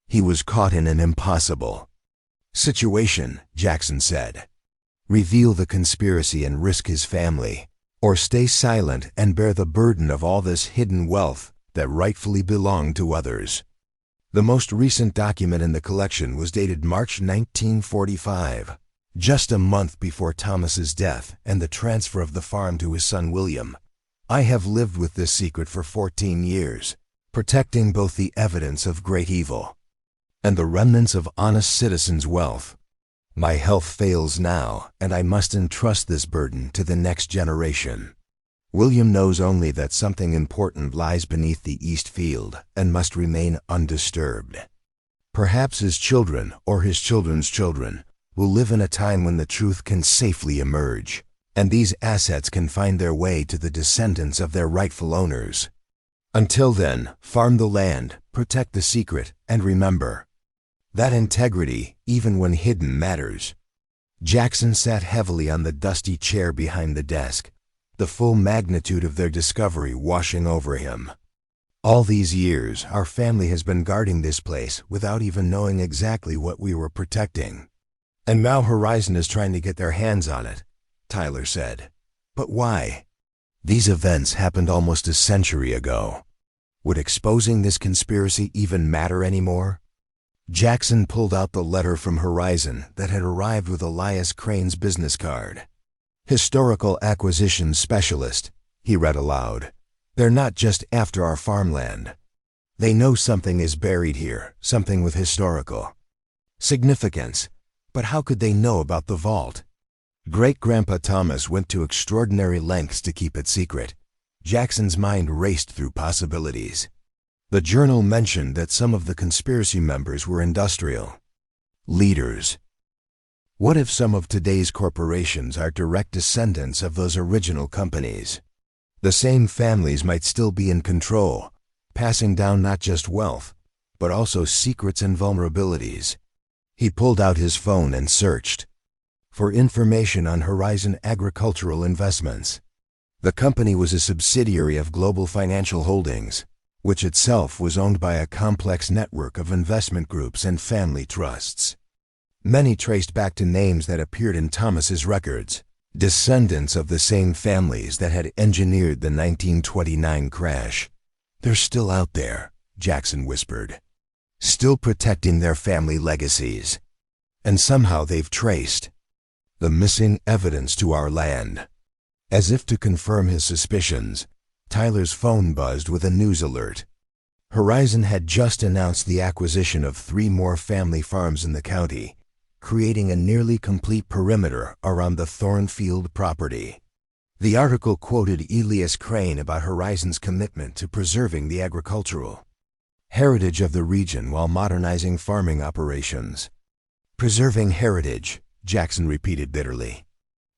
He was caught in an impossible situation, Jackson said. Reveal the conspiracy and risk his family, or stay silent and bear the burden of all this hidden wealth that rightfully belonged to others. The most recent document in the collection was dated March 1945, just a month before Thomas's death and the transfer of the farm to his son William. I have lived with this secret for 14 years, protecting both the evidence of great evil and the remnants of honest citizens' wealth. My health fails now, and I must entrust this burden to the next generation. William knows only that something important lies beneath the east field and must remain undisturbed. Perhaps his children or his children's children will live in a time when the truth can safely emerge, and these assets can find their way to the descendants of their rightful owners. Until then, farm the land, protect the secret, and remember that integrity, even when hidden, matters. Jackson sat heavily on the dusty chair behind the desk, the full magnitude of their discovery washing over him. All these years, our family has been guarding this place without even knowing exactly what we were protecting. And now Horizon is trying to get their hands on it, Tyler said. But why? These events happened almost a century ago. Would exposing this conspiracy even matter anymore? Jackson pulled out the letter from Horizon that had arrived with Elias Crane's business card. Historical Acquisitions Specialist, he read aloud. They're not just after our farmland. They know something is buried here, something with historical significance. But how could they know about the vault? Great-Grandpa Thomas went to extraordinary lengths to keep it secret. Jackson's mind raced through possibilities. The journal mentioned that some of the conspiracy members were industrial leaders. What if some of today's corporations are direct descendants of those original companies? The same families might still be in control, passing down not just wealth, but also secrets and vulnerabilities. He pulled out his phone and searched for information on Horizon Agricultural Investments. The company was a subsidiary of Global Financial Holdings, which itself was owned by a complex network of investment groups and family trusts. Many traced back to names that appeared in Thomas's records, descendants of the same families that had engineered the 1929 crash. They're still out there, Jackson whispered, still protecting their family legacies. And somehow they've traced the missing evidence to our land. As if to confirm his suspicions, Tyler's phone buzzed with a news alert. Horizon had just announced the acquisition of 3 more family farms in the county, creating a nearly complete perimeter around the Thornfield property. The article quoted Elias Crane about Horizon's commitment to preserving the agricultural heritage of the region while modernizing farming operations. Preserving heritage, Jackson repeated bitterly.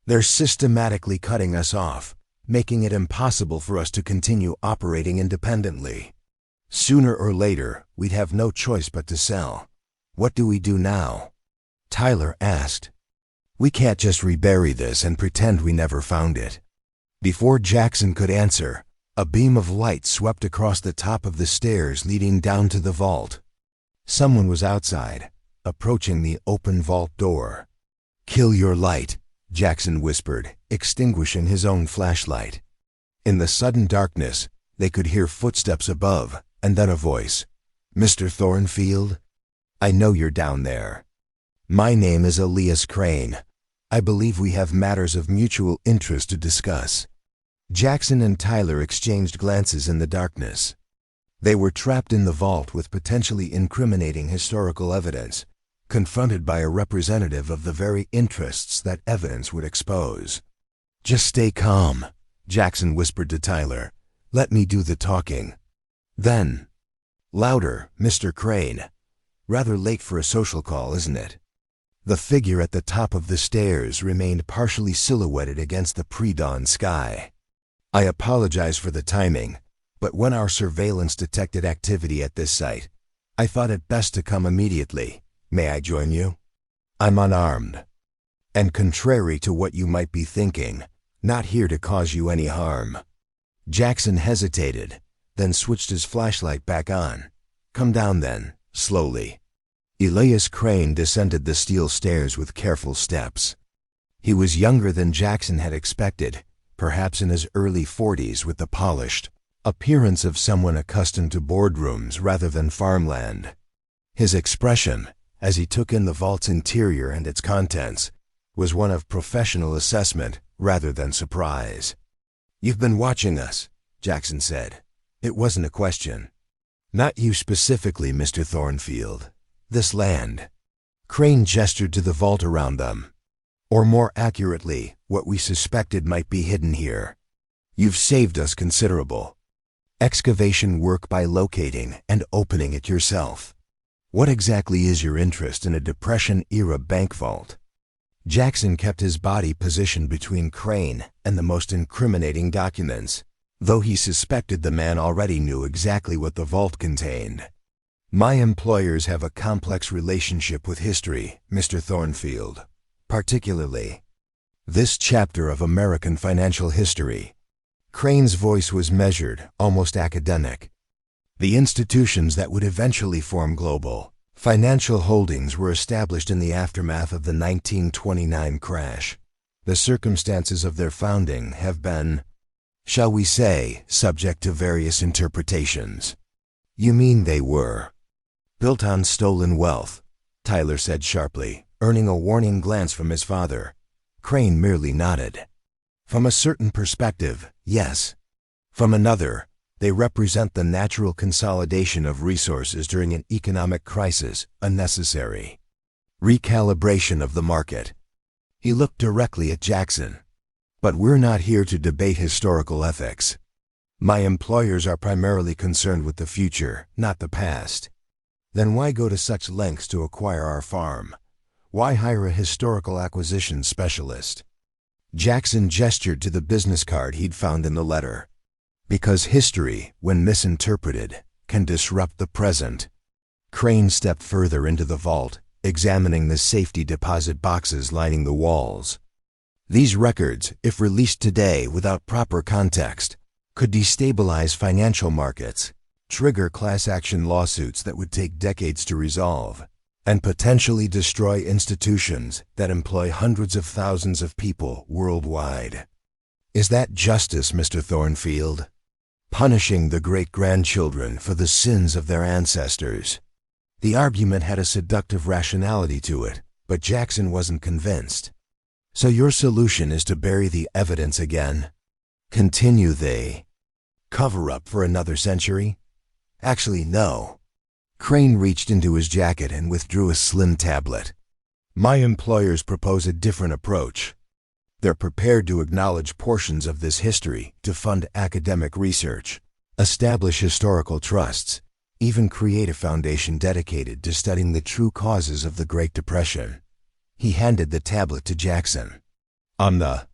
They're systematically cutting us off, making it impossible for us to continue operating independently. Sooner or later, we'd have no choice but to sell. What do we do now? Tyler asked. We can't just rebury this and pretend we never found it. Before Jackson could answer, a beam of light swept across the top of the stairs leading down to the vault. Someone was outside, approaching the open vault door. Kill your light, Jackson whispered, extinguishing his own flashlight. In the sudden darkness, they could hear footsteps above, and then a voice. Mr. Thornfield? I know you're down there. My name is Elias Crane. I believe we have matters of mutual interest to discuss. Jackson and Tyler exchanged glances in the darkness. They were trapped in the vault with potentially incriminating historical evidence, confronted by a representative of the very interests that evidence would expose. Just stay calm, Jackson whispered to Tyler. Let me do the talking. Then, louder, Mr. Crane. Rather late for a social call, isn't it? The figure at the top of the stairs remained partially silhouetted against the pre-dawn sky. I apologize for the timing, but when our surveillance detected activity at this site, I thought it best to come immediately. May I join you? I'm unarmed. And contrary to what you might be thinking, not here to cause you any harm. Jackson hesitated, then switched his flashlight back on. Come down then, slowly. Elias Crane descended the steel stairs with careful steps. He was younger than Jackson had expected, perhaps in his early 40s, with the polished appearance of someone accustomed to boardrooms rather than farmland. His expression, as he took in the vault's interior and its contents, was one of professional assessment rather than surprise. You've been watching us, Jackson said. It wasn't a question. Not you specifically, Mr. Thornfield. This land. Crane gestured to the vault around them. Or more accurately, what we suspected might be hidden here. You've saved us considerable excavation work by locating and opening it yourself. What exactly is your interest in a Depression-era bank vault? Jackson kept his body positioned between Crane and the most incriminating documents, though he suspected the man already knew exactly what the vault contained. My employers have a complex relationship with history, Mr. Thornfield, particularly this chapter of American financial history. Crane's voice was measured, almost academic. The institutions that would eventually form Global Financial Holdings were established in the aftermath of the 1929 crash. The circumstances of their founding have been, shall we say, subject to various interpretations. You mean they were built on stolen wealth, Tyler said sharply, earning a warning glance from his father. Crane merely nodded. From a certain perspective, yes. From another, They represent the natural consolidation of resources during an economic crisis, a necessary recalibration of the market. He looked directly at Jackson. But we're not here to debate historical ethics. My employers are primarily concerned with the future, not the past. Then why go to such lengths to acquire our farm? Why hire a historical acquisition specialist? Jackson gestured to the business card he'd found in the letter. Because history, when misinterpreted, can disrupt the present. Crane stepped further into the vault, examining the safety deposit boxes lining the walls. These records, if released today without proper context, could destabilize financial markets, trigger class action lawsuits that would take decades to resolve, and potentially destroy institutions that employ hundreds of thousands of people worldwide. Is that justice, Mr. Thornfield? Punishing the great-grandchildren for the sins of their ancestors? The argument had a seductive rationality to it, but Jackson wasn't convinced. So your solution is to bury the evidence again? Continue the cover-up for another century? Actually, no. Crane reached into his jacket and withdrew a slim tablet. My employers propose a different approach. They're prepared to acknowledge portions of this history to fund academic research, establish historical trusts, even create a foundation dedicated to studying the true causes of the Great Depression. He handed the tablet to Jackson. On the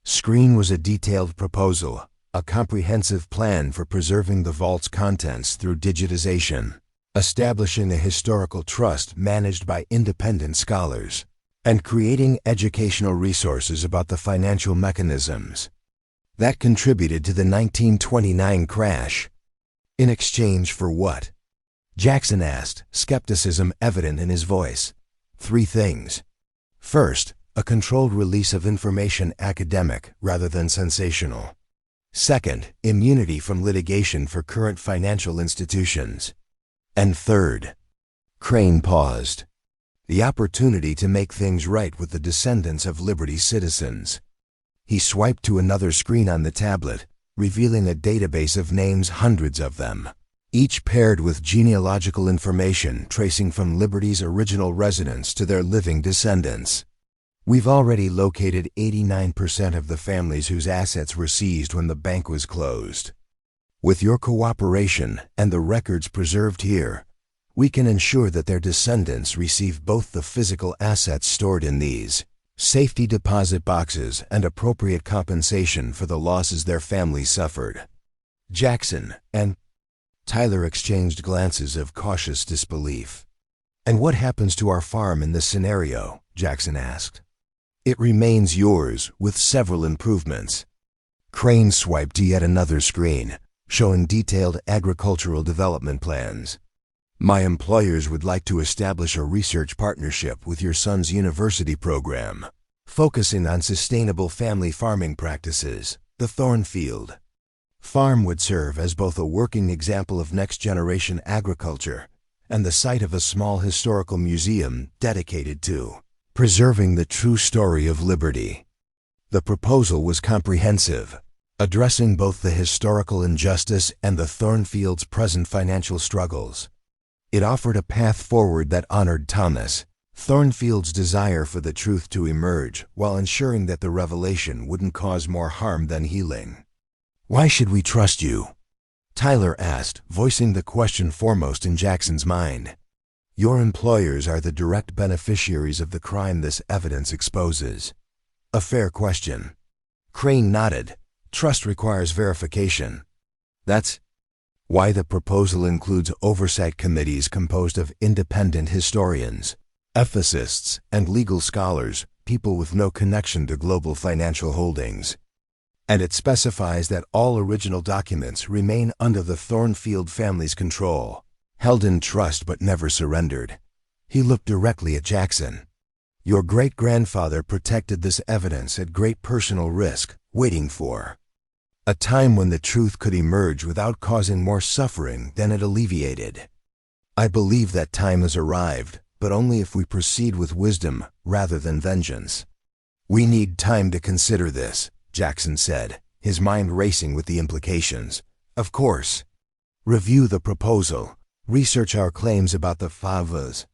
screen was a detailed proposal, a comprehensive plan for preserving the vault's contents through digitization, establishing a historical trust managed by independent scholars, and creating educational resources about the financial mechanisms that contributed to the 1929 crash. In exchange for what? Jackson asked, skepticism evident in his voice. 3 things. First, a controlled release of information, academic rather than sensational. Second, immunity from litigation for current financial institutions. And third, Crane paused. The opportunity to make things right with the descendants of Liberty's citizens. He swiped to another screen on the tablet, revealing a database of names, hundreds of them, each paired with genealogical information tracing from Liberty's original residents to their living descendants. We've already located 89% of the families whose assets were seized when the bank was closed. With your cooperation and the records preserved here, we can ensure that their descendants receive both the physical assets stored in these safety deposit boxes and appropriate compensation for the losses their families suffered. Jackson and Tyler exchanged glances of cautious disbelief. And what happens to our farm in this scenario? Jackson asked. It remains yours with several improvements. Crane swiped to yet another screen, showing detailed agricultural development plans. My employers would like to establish a research partnership with your son's university program, focusing on sustainable family farming practices. The Thornfield farm would serve as both a working example of next-generation agriculture and the site of a small historical museum dedicated to preserving the true story of Liberty. The proposal was comprehensive, addressing both the historical injustice and the Thornfield's present financial struggles. It offered a path forward that honored Thomas Thornfield's desire for the truth to emerge while ensuring that the revelation wouldn't cause more harm than healing. Why should we trust you? Tyler asked, voicing the question foremost in Jackson's mind. Your employers are the direct beneficiaries of the crime this evidence exposes. A fair question. Crane nodded. Trust requires verification. That's why the proposal includes oversight committees composed of independent historians, ethicists, and legal scholars, people with no connection to global financial holdings. And it specifies that all original documents remain under the Thornfield family's control, held in trust but never surrendered. He looked directly at Jackson. Your great-grandfather protected this evidence at great personal risk, waiting for a time when the truth could emerge without causing more suffering than it alleviated. I believe that time has arrived, but only if we proceed with wisdom rather than vengeance. We need time to consider this, Jackson said, his mind racing with the implications. Of course. Review the proposal. Research our claims about the Plows.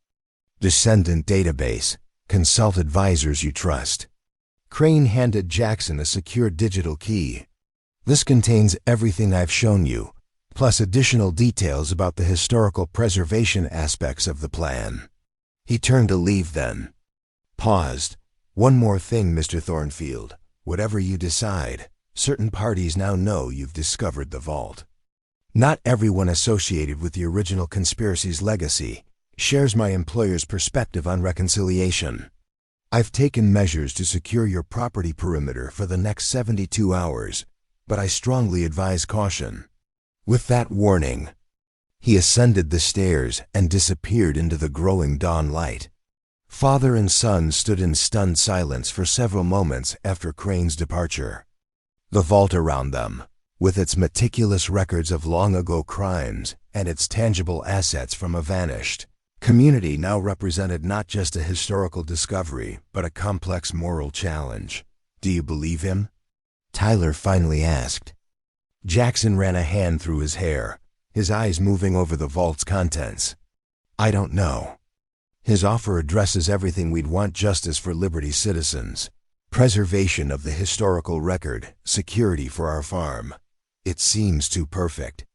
Descendant database. Consult advisors you trust. Crane handed Jackson a secure digital key. This contains everything I've shown you, plus additional details about the historical preservation aspects of the plan. He turned to leave then. Paused. One more thing, Mr. Thornfield. Whatever you decide, certain parties now know you've discovered the vault. Not everyone associated with the original conspiracy's legacy shares my employer's perspective on reconciliation. I've taken measures to secure your property perimeter for the next 72 hours, but I strongly advise caution. With that warning, he ascended the stairs and disappeared into the growing dawn light. Father and son stood in stunned silence for several moments after Crane's departure. The vault around them, with its meticulous records of long-ago crimes and its tangible assets from a vanished community, now represented not just a historical discovery, but a complex moral challenge. Do you believe him? Tyler finally asked. Jackson ran a hand through his hair, his eyes moving over the vault's contents. I don't know. His offer addresses everything we'd want: justice for Liberty's citizens, preservation of the historical record, security for our farm. It seems too perfect.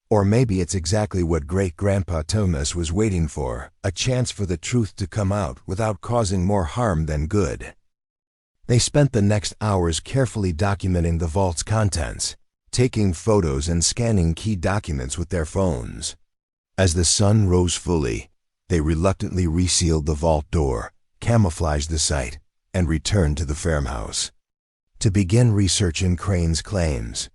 Or maybe it's exactly what great-grandpa Thomas was waiting for, a chance for the truth to come out without causing more harm than good. They spent the next hours carefully documenting the vault's contents, taking photos and scanning key documents with their phones. As the sun rose fully, they reluctantly resealed the vault door, camouflaged the site, and returned to the farmhouse to begin researching Crane's claims.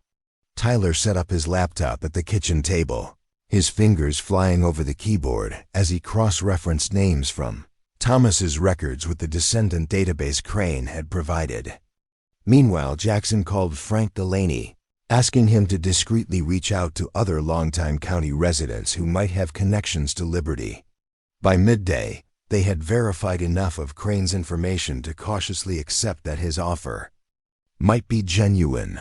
Tyler set up his laptop at the kitchen table, his fingers flying over the keyboard as he cross-referenced names from Thomas's records with the descendant database Crane had provided. Meanwhile, Jackson called Frank Delaney, asking him to discreetly reach out to other longtime county residents who might have connections to Liberty. By midday, they had verified enough of Crane's information to cautiously accept that his offer might be genuine.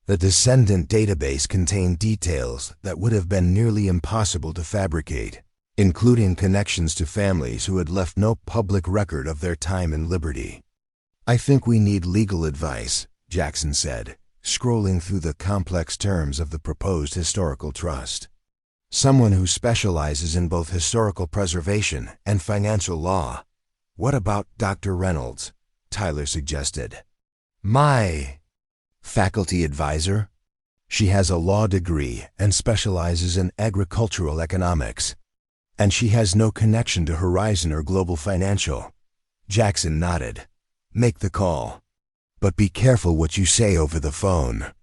The descendant database contained details that would have been nearly impossible to fabricate, including connections to families who had left no public record of their time in Liberty. I think we need legal advice, Jackson said, scrolling through the complex terms of the proposed historical trust. Someone who specializes in both historical preservation and financial law. What about Dr. Reynolds? Tyler suggested. My faculty advisor? She has a law degree and specializes in agricultural economics. And she has no connection to Horizon or Global Financial. Jackson nodded. Make the call. But be careful what you say over the phone.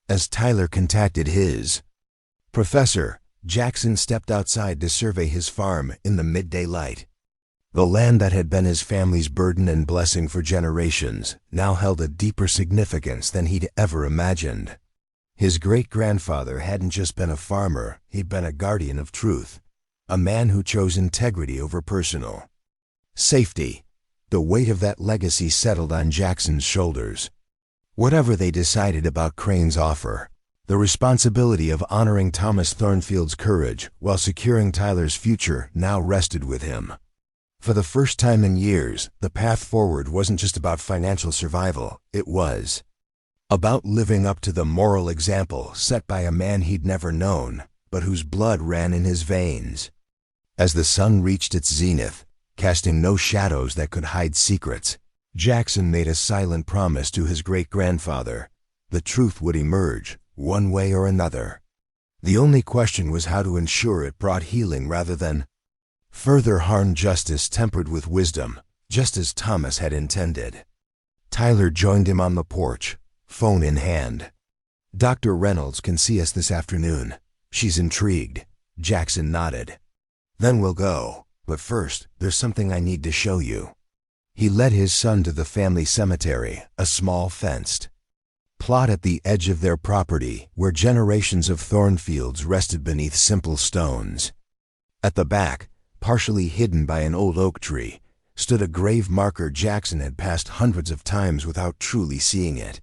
As Tyler contacted his professor, Jackson stepped outside to survey his farm in the midday light. The land that had been his family's burden and blessing for generations now held a deeper significance than he'd ever imagined. His great-grandfather hadn't just been a farmer, he'd been a guardian of truth, a man who chose integrity over personal safety. The weight of that legacy settled on Jackson's shoulders. Whatever they decided about Crane's offer, the responsibility of honoring Thomas Thornfield's courage while securing Tyler's future now rested with him. For the first time in years, the path forward wasn't just about financial survival, it was about living up to the moral example set by a man he'd never known, but whose blood ran in his veins. As the sun reached its zenith, casting no shadows that could hide secrets, Jackson made a silent promise to his great-grandfather. The truth would emerge, one way or another. The only question was how to ensure it brought healing rather than further harm, justice tempered with wisdom, just as Thomas had intended. Tyler joined him on the porch, phone in hand. Dr. Reynolds can see us this afternoon. She's intrigued. Jackson nodded. Then we'll go, but first, there's something I need to show you. He led his son to the family cemetery, a small fenced plot at the edge of their property where generations of Thornfields rested beneath simple stones. At the back, partially hidden by an old oak tree, stood a grave marker Jackson had passed hundreds of times without truly seeing it.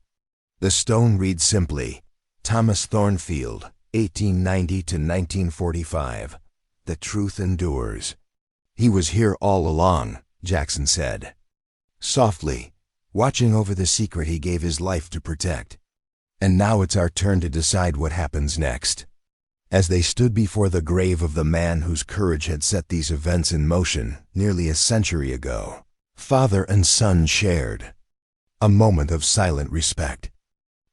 The stone read simply, Thomas Thornfield, 1890 to 1945. The truth endures. He was here all along, Jackson said, softly, watching over the secret he gave his life to protect. And now it's our turn to decide what happens next. As they stood before the grave of the man whose courage had set these events in motion nearly a century ago, father and son shared a moment of silent respect.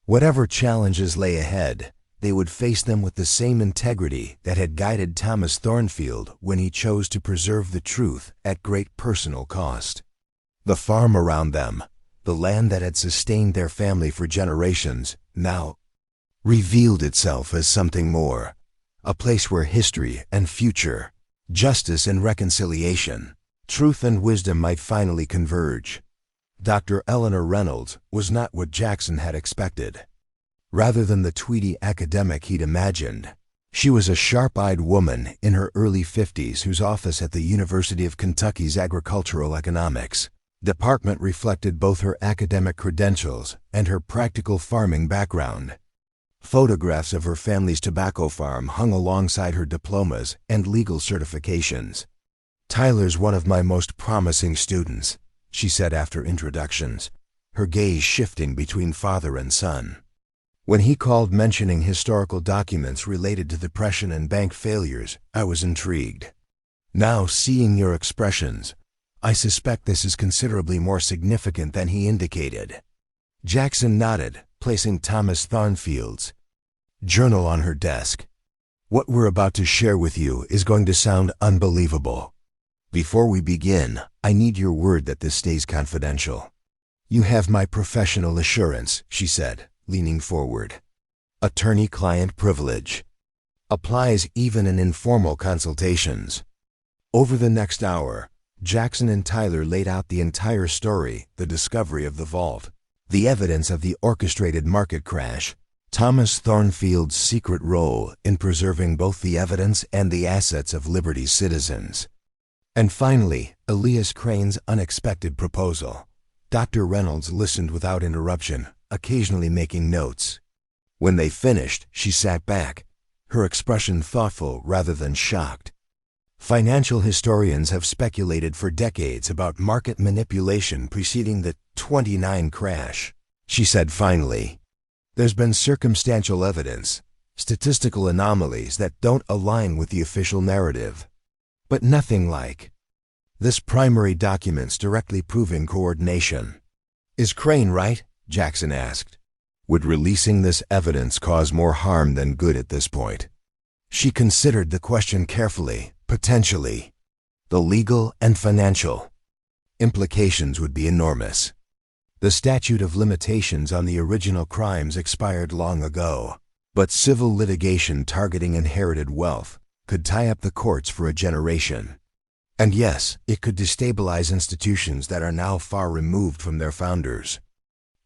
Whatever challenges lay ahead, they would face them with the same integrity that had guided Thomas Thornfield when he chose to preserve the truth at great personal cost. The farm around them, the land that had sustained their family for generations, now revealed itself as something more, a place where history and future, justice and reconciliation, truth and wisdom might finally converge. Dr. Eleanor Reynolds was not what Jackson had expected. Rather than the tweedy academic he'd imagined, she was a sharp-eyed woman in her early 50s whose office at the University of Kentucky's Agricultural Economics department reflected both her academic credentials and her practical farming background. Photographs of her family's tobacco farm hung alongside her diplomas and legal certifications. "Tyler's one of my most promising students," she said after introductions, her gaze shifting between father and son. "When he called mentioning historical documents related to the Depression and bank failures, I was intrigued. Now, seeing your expressions, I suspect this is considerably more significant than he indicated." Jackson nodded, placing Thomas Thornfield's journal on her desk. "What we're about to share with you is going to sound unbelievable. Before we begin, I need your word that this stays confidential." "You have my professional assurance," she said, leaning forward. "Attorney-client privilege applies even in informal consultations." Over the next hour, Jackson and Tyler laid out the entire story: the discovery of the vault, the evidence of the orchestrated market crash, Thomas Thornfield's secret role in preserving both the evidence and the assets of Liberty's citizens, and finally, Elias Crane's unexpected proposal. Dr. Reynolds listened without interruption, occasionally making notes. When they finished, she sat back, her expression thoughtful rather than shocked. "Financial historians have speculated for decades about market manipulation preceding the '29 crash," she said finally. "There's been circumstantial evidence, statistical anomalies that don't align with the official narrative, but nothing like this primary documents directly proving coordination." "Is Crane right?" Jackson asked. "Would releasing this evidence cause more harm than good at this point?" She considered the question carefully. Potentially. The legal and financial implications would be enormous. The statute of limitations on the original crimes expired long ago, but civil litigation targeting inherited wealth could tie up the courts for a generation. And yes, it could destabilize institutions that are now far removed from their founders.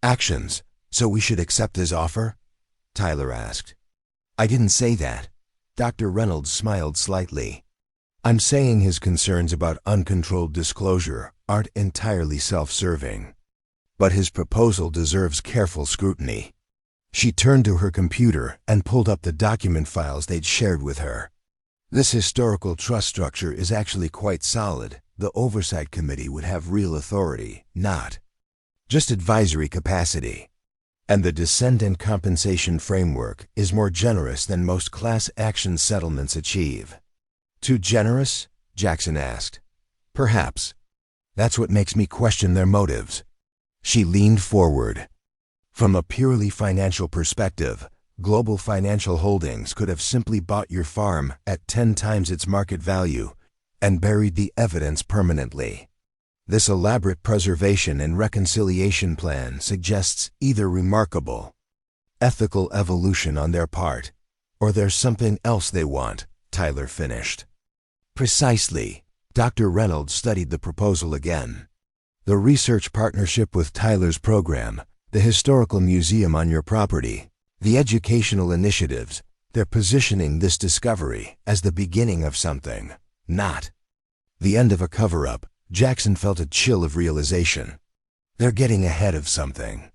"Actions, so we should accept his offer?" Tyler asked. "I didn't say that." Dr. Reynolds smiled slightly. "I'm saying his concerns about uncontrolled disclosure aren't entirely self-serving. But his proposal deserves careful scrutiny." She turned to her computer and pulled up the document files they'd shared with her. "This historical trust structure is actually quite solid. The oversight committee would have real authority, not just advisory capacity. And the descendant compensation framework is more generous than most class action settlements achieve." "Too generous?" Jackson asked. "Perhaps. That's what makes me question their motives." She leaned forward. "From a purely financial perspective, Global Financial Holdings could have simply bought your farm at 10 times its market value and buried the evidence permanently. This elaborate preservation and reconciliation plan suggests either remarkable ethical evolution on their part, or there's something else they want," Tyler finished. "Precisely." Dr. Reynolds studied the proposal again. "The research partnership with Tyler's program, the historical museum on your property, the educational initiatives, they're positioning this discovery as the beginning of something, not the end of a cover-up." Jackson felt a chill of realization. They're getting ahead of something.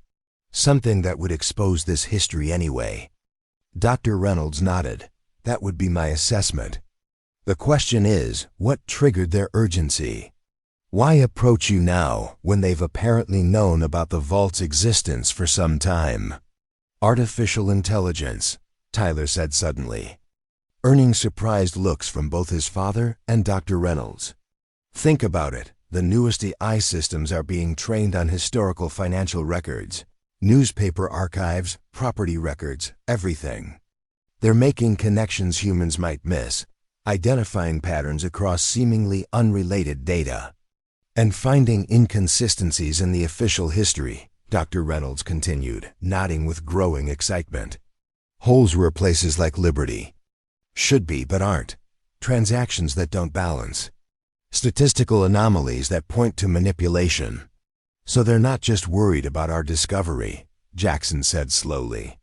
Something that would expose this history anyway. Dr. Reynolds nodded. That would be my assessment. The question is, what triggered their urgency? Why approach you now when they've apparently known about the vault's existence for some time? Artificial intelligence, Tyler said suddenly, earning surprised looks from both his father and Dr. Reynolds. Think about it. The newest AI systems are being trained on historical financial records, newspaper archives, property records, everything. They're making connections humans might miss, identifying patterns across seemingly unrelated data, and finding inconsistencies in the official history, Dr. Reynolds continued, nodding with growing excitement. Holes where places like Liberty should be but aren't, transactions that don't balance, statistical anomalies that point to manipulation. So they're not just worried about our discovery, Jackson said slowly.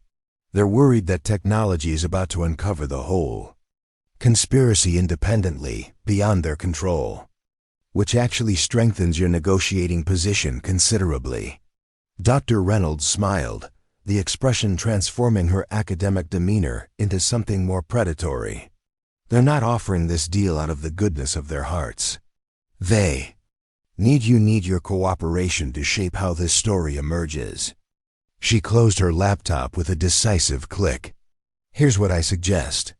They're worried that technology is about to uncover the whole conspiracy independently, beyond their control, which actually strengthens your negotiating position considerably. Dr. Reynolds smiled, the expression transforming her academic demeanor into something more predatory. They're not offering this deal out of the goodness of their hearts. They need your cooperation to shape how this story emerges. She closed her laptop with a decisive click. Here's what I suggest.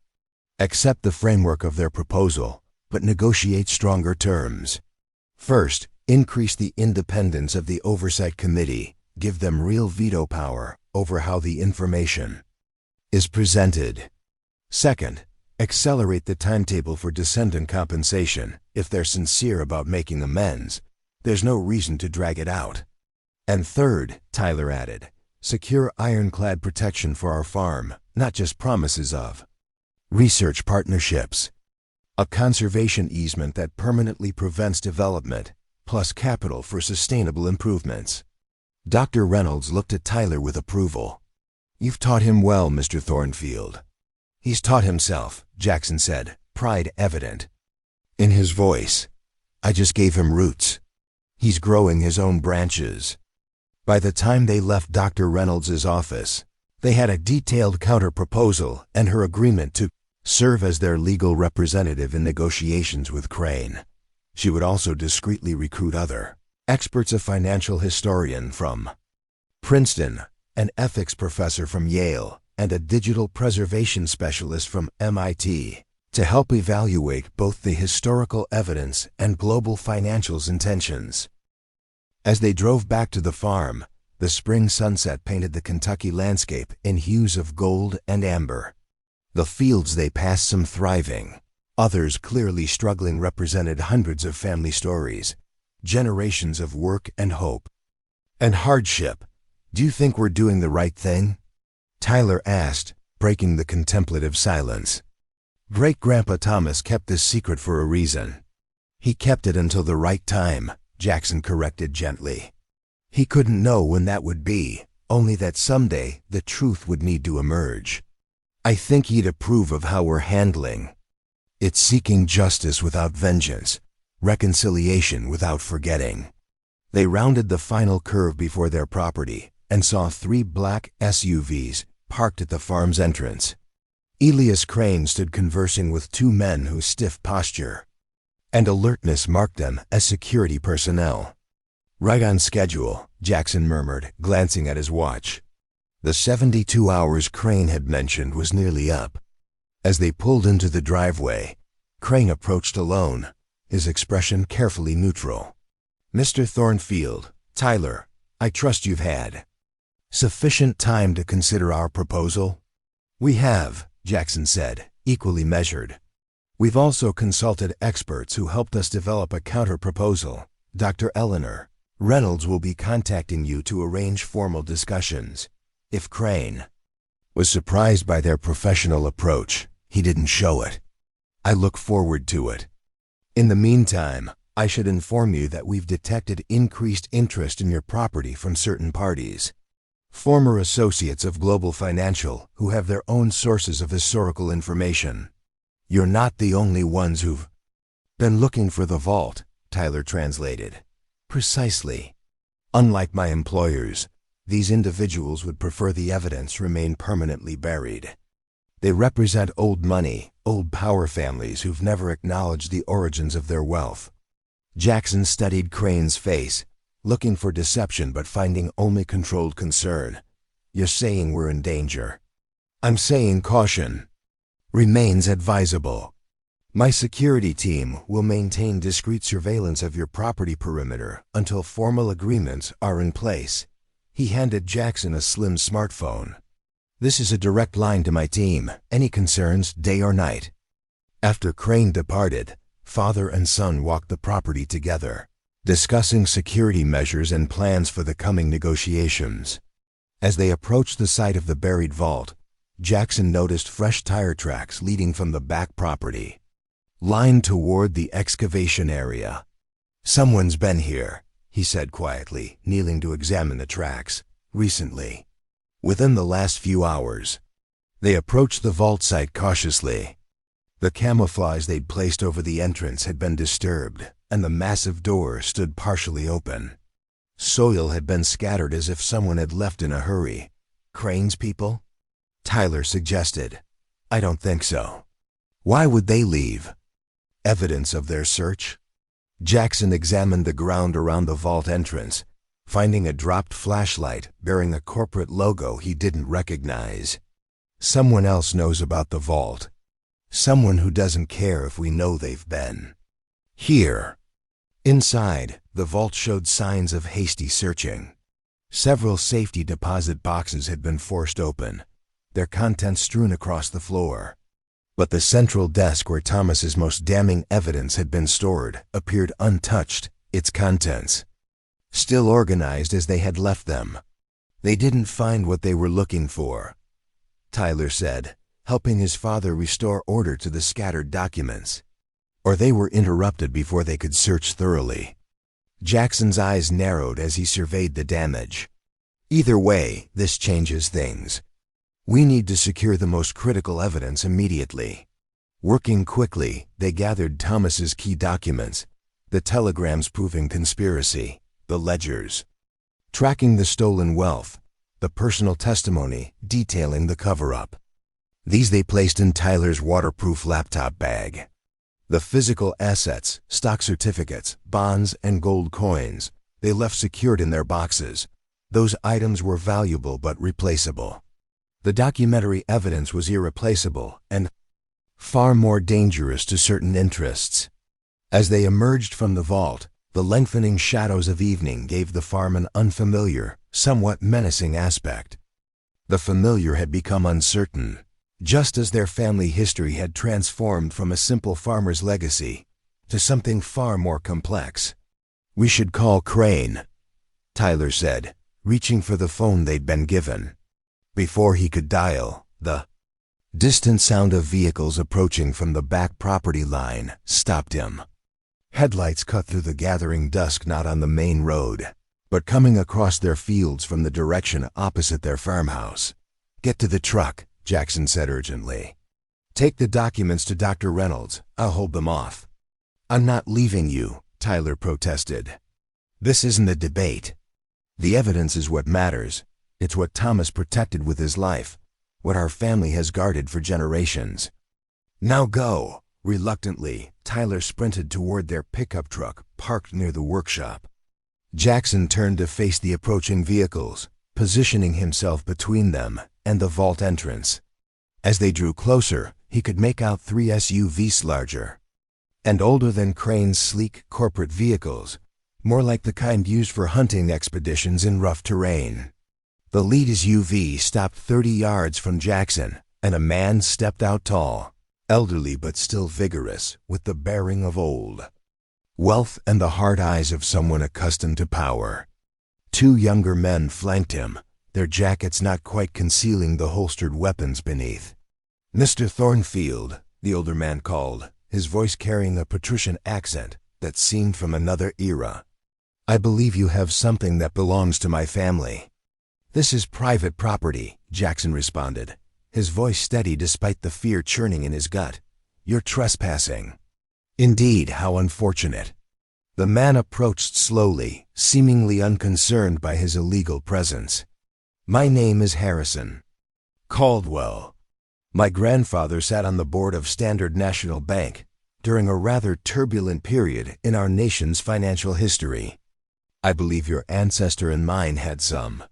Accept the framework of their proposal, but negotiate stronger terms. First, increase the independence of the Oversight Committee. Give them real veto power over how the information is presented. Second, accelerate the timetable for descendant compensation. If they're sincere about making amends, there's no reason to drag it out. And third, Tyler added, secure ironclad protection for our farm, not just promises of research partnerships. A conservation easement that permanently prevents development, plus capital for sustainable improvements. Dr. Reynolds looked at Tyler with approval. You've taught him well, Mr. Thornfield. He's taught himself, Jackson said, pride evident in his voice. I just gave him roots. He's growing his own branches. By the time they left Dr. Reynolds' office, they had a detailed counter-proposal and her agreement to serve as their legal representative in negotiations with Crane. She would also discreetly recruit other experts, a financial historian from Princeton, an ethics professor from Yale, and a digital preservation specialist from MIT, to help evaluate both the historical evidence and global financials intentions. As they drove back to the farm, the spring sunset painted the Kentucky landscape in hues of gold and amber. The fields they passed, some thriving, others clearly struggling, represented hundreds of family stories, generations of work and hope and hardship. Do you think we're doing the right thing? Tyler asked, breaking the contemplative silence. Great-Grandpa Thomas kept this secret for a reason. He kept it until the right time, Jackson corrected gently. He couldn't know when that would be, only that someday the truth would need to emerge. I think he'd approve of how we're handling it, seeking justice without vengeance, reconciliation without forgetting. They rounded the final curve before their property and saw 3 black SUVs parked at the farm's entrance. Elias Crane stood conversing with 2 men whose stiff posture and alertness marked them as security personnel. Right on schedule, Jackson murmured, glancing at his watch. The 72 hours Crane had mentioned was nearly up. As they pulled into the driveway, Crane approached alone, his expression carefully neutral. Mr. Thornfield, Tyler, I trust you've had sufficient time to consider our proposal? We have, Jackson said, equally measured. We've also consulted experts who helped us develop a counter-proposal. Dr. Eleanor Reynolds will be contacting you to arrange formal discussions. If Crane was surprised by their professional approach, he didn't show it. I look forward to it. In the meantime, I should inform you that we've detected increased interest in your property from certain parties. Former associates of Global Financial who have their own sources of historical information. You're not the only ones who've been looking for the vault, Tyler translated. Precisely. Unlike my employers, these individuals would prefer the evidence remain permanently buried. They represent old money, old power families who've never acknowledged the origins of their wealth. Jackson studied Crane's face, looking for deception but finding only controlled concern. "You're saying we're in danger." "I'm saying caution remains advisable. My security team will maintain discreet surveillance of your property perimeter until formal agreements are in place." He handed Jackson a slim smartphone. "This is a direct line to my team. Any concerns, day or night." After Crane departed, father and son walked the property together, discussing security measures and plans for the coming negotiations. As they approached the site of the buried vault, Jackson noticed fresh tire tracks leading from the back property, lined toward the excavation area. "Someone's been here," he said quietly, kneeling to examine the tracks. "Recently. Within the last few hours." They approached the vault site cautiously. The camouflage they'd placed over the entrance had been disturbed, and the massive door stood partially open. Soil had been scattered as if someone had left in a hurry. "Crane's people?" Tyler suggested. "I don't think so." "Why would they leave?" "Evidence of their search?" Jackson examined the ground around the vault entrance, finding a dropped flashlight bearing a corporate logo he didn't recognize. "Someone else knows about the vault. Someone who doesn't care if we know they've been here." Inside, the vault showed signs of hasty searching. Several safety deposit boxes had been forced open, their contents strewn across the floor. But the central desk where Thomas's most damning evidence had been stored appeared untouched, its contents still organized as they had left them. "They didn't find what they were looking for," Tyler said, helping his father restore order to the scattered documents. "Or they were interrupted before they could search thoroughly." Jackson's eyes narrowed as he surveyed the damage. "Either way, this changes things. We need to secure the most critical evidence immediately." Working quickly, they gathered Thomas's key documents, the telegrams proving conspiracy, the ledgers tracking the stolen wealth, the personal testimony detailing the cover-up. These they placed in Tyler's waterproof laptop bag. The physical assets, stock certificates, bonds, and gold coins, they left secured in their boxes. Those items were valuable but replaceable. The documentary evidence was irreplaceable and far more dangerous to certain interests. As they emerged from the vault, the lengthening shadows of evening gave the farm an unfamiliar, somewhat menacing aspect. The familiar had become uncertain, just as their family history had transformed from a simple farmer's legacy to something far more complex. "We should call Crane," Tyler said, reaching for the phone they'd been given. Before he could dial, the distant sound of vehicles approaching from the back property line stopped him. Headlights cut through the gathering dusk not on the main road, but coming across their fields from the direction opposite their farmhouse. "Get to the truck," Jackson said urgently. "Take the documents to Dr. Reynolds. I'll hold them off." "I'm not leaving you," Tyler protested. "This isn't a debate. The evidence is what matters. It's what Thomas protected with his life, what our family has guarded for generations." "Now go." Reluctantly, Tyler sprinted toward their pickup truck parked near the workshop. Jackson turned to face the approaching vehicles, positioning himself between them and the vault entrance. As they drew closer, he could make out 3 SUVs larger and older than Crane's sleek corporate vehicles, more like the kind used for hunting expeditions in rough terrain. The lead SUV stopped 30 yards from Jackson, and a man stepped out tall, elderly but still vigorous, with the bearing of old wealth and the hard eyes of someone accustomed to power. 2 younger men flanked him, their jackets not quite concealing the holstered weapons beneath. "Mr. Thornfield," the older man called, his voice carrying a patrician accent that seemed from another era. "I believe you have something that belongs to my family." "This is private property," Jackson responded, his voice steady despite the fear churning in his gut. "You're trespassing." "Indeed, how unfortunate." The man approached slowly, seemingly unconcerned by his illegal presence. "My name is Harrison Caldwell." My grandfather sat on the board of Standard National Bank during a rather turbulent period in our nation's financial history. I believe your ancestor and mine had some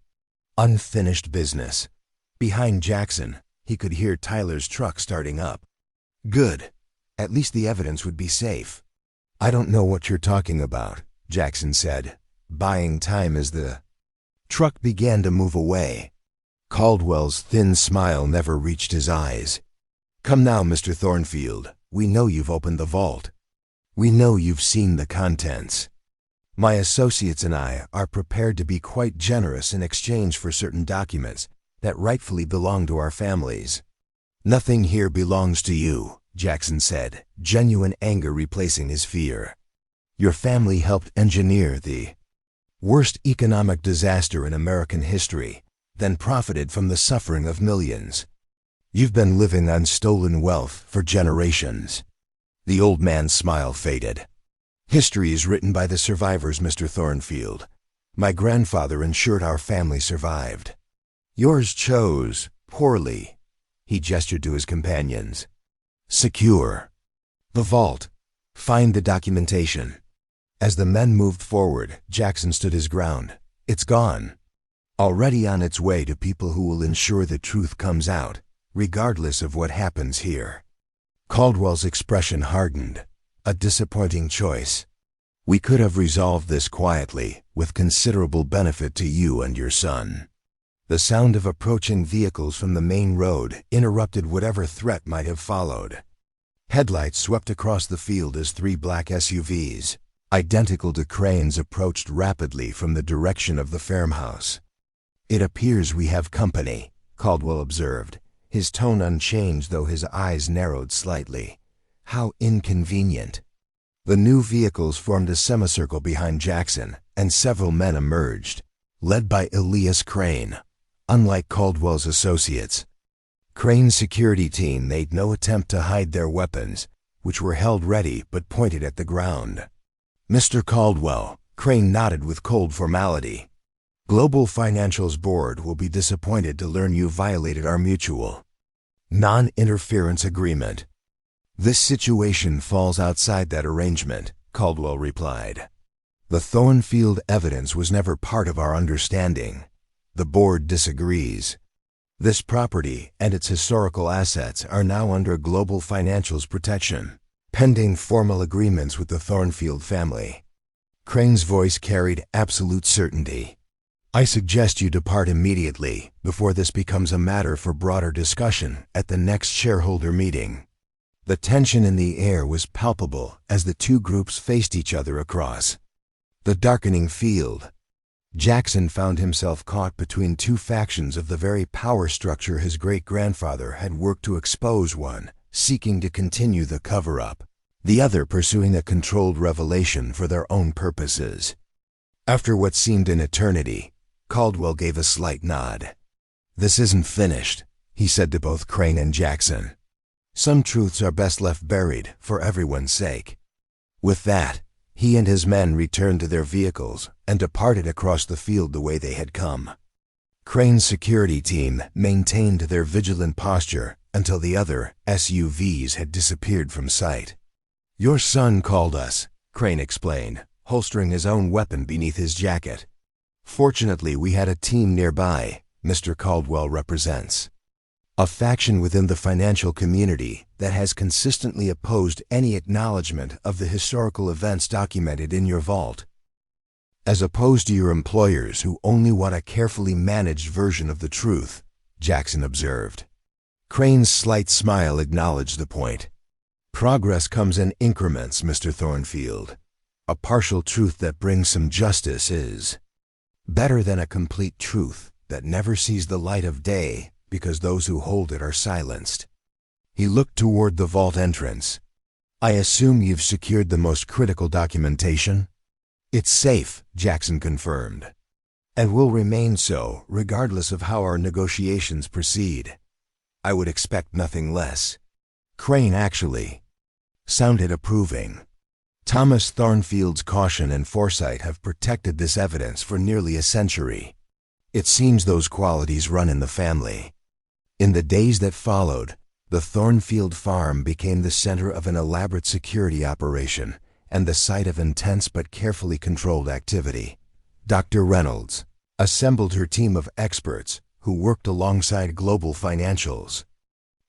unfinished business. Behind Jackson, he could hear Tyler's truck starting up. Good. At least the evidence would be safe. I don't know what you're talking about, Jackson said, buying time as the truck began to move away. Caldwell's thin smile never reached his eyes. Come now, Mr. Thornfield. We know you've opened the vault. We know you've seen the contents. My associates and I are prepared to be quite generous in exchange for certain documents that rightfully belong to our families. Nothing here belongs to you, Jackson said, genuine anger replacing his fear. Your family helped engineer the worst economic disaster in American history, then profited from the suffering of millions. You've been living on stolen wealth for generations. The old man's smile faded. History is written by the survivors, Mr. Thornfield. My grandfather ensured our family survived. Yours chose poorly. He gestured to his companions. Secure the vault. Find the documentation. As the men moved forward, Jackson stood his ground. It's gone. Already on its way to people who will ensure the truth comes out, regardless of what happens here. Caldwell's expression hardened. A disappointing choice. We could have resolved this quietly, with considerable benefit to you and your son. The sound of approaching vehicles from the main road interrupted whatever threat might have followed. Headlights swept across the field as 3 black SUVs, identical to Crane's, approached rapidly from the direction of the farmhouse. It appears we have company, Caldwell observed, his tone unchanged though his eyes narrowed slightly. How inconvenient. The new vehicles formed a semicircle behind Jackson, and several men emerged, led by Elias Crane. Unlike Caldwell's associates, Crane's security team made no attempt to hide their weapons, which were held ready but pointed at the ground. Mr. Caldwell, Crane nodded with cold formality. Global Financial's board will be disappointed to learn you violated our mutual non-interference agreement. This situation falls outside that arrangement, Caldwell replied. The Thornfield evidence was never part of our understanding. The board disagrees. This property and its historical assets are now under Global Financial's protection, pending formal agreements with the Thornfield family. Crane's voice carried absolute certainty. I suggest you depart immediately before this becomes a matter for broader discussion at the next shareholder meeting. The tension in the air was palpable as the two groups faced each other across the darkening field. Jackson found himself caught between 2 factions of the very power structure his great-grandfather had worked to expose, one seeking to continue the cover-up, the other pursuing a controlled revelation for their own purposes. After what seemed an eternity, Caldwell gave a slight nod. This isn't finished, he said to both Crane and Jackson. Some truths are best left buried for everyone's sake. With that, he and his men returned to their vehicles and departed across the field the way they had come. Crane's security team maintained their vigilant posture until the other SUVs had disappeared from sight. Your son called us, Crane explained, holstering his own weapon beneath his jacket. Fortunately, we had a team nearby, Mr. Caldwell represents a faction within the financial community that has consistently opposed any acknowledgement of the historical events documented in your vault. As opposed to your employers who only want a carefully managed version of the truth, Jackson observed. Crane's slight smile acknowledged the point. Progress comes in increments, Mr. Thornfield. A partial truth that brings some justice is better than a complete truth that never sees the light of day because those who hold it are silenced. He looked toward the vault entrance. I assume you've secured the most critical documentation? It's safe, Jackson confirmed, and will remain so regardless of how our negotiations proceed. I would expect nothing less. Crane actually sounded approving. Thomas Thornfield's caution and foresight have protected this evidence for nearly a century. It seems those qualities run in the family. In the days that followed, The Thornfield farm became the center of an elaborate security operation and the site of intense but carefully controlled activity. Dr. Reynolds assembled her team of experts who worked alongside global financials,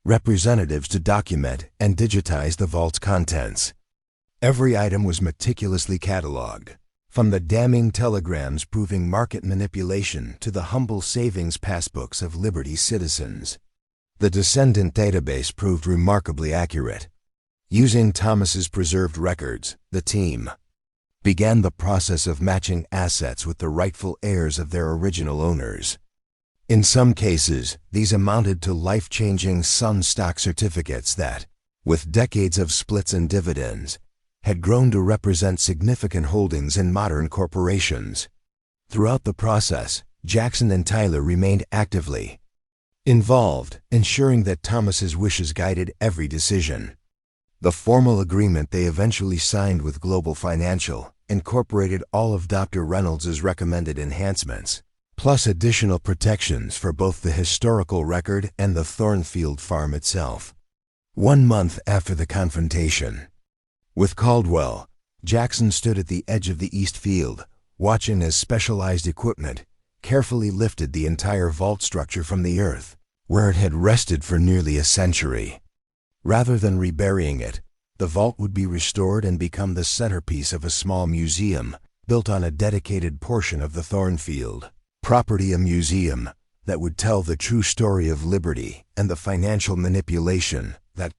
representatives to document and digitize the vault's contents. Every item was meticulously cataloged, from the damning telegrams proving market manipulation to the humble savings passbooks of Liberty's citizens. The descendant database proved remarkably accurate. Using Thomas's preserved records, the team began the process of matching assets with the rightful heirs of their original owners. In some cases, these amounted to life-changing Sun stock certificates that, with decades of splits and dividends, had grown to represent significant holdings in modern corporations. Throughout the process, Jackson and Tyler remained actively involved, ensuring that Thomas's wishes guided every decision. The formal agreement they eventually signed with Global Financial incorporated all of Dr. Reynolds' recommended enhancements, plus additional protections for both the historical record and the Thornfield farm itself. 1 month after the confrontation with Caldwell, Jackson stood at the edge of the East Field, watching as specialized equipment carefully lifted the entire vault structure from the earth, where it had rested for nearly a century. Rather than reburying it, the vault would be restored and become the centerpiece of a small museum built on a dedicated portion of the Thornfield property, a museum that would tell the true story of Liberty and the financial manipulation that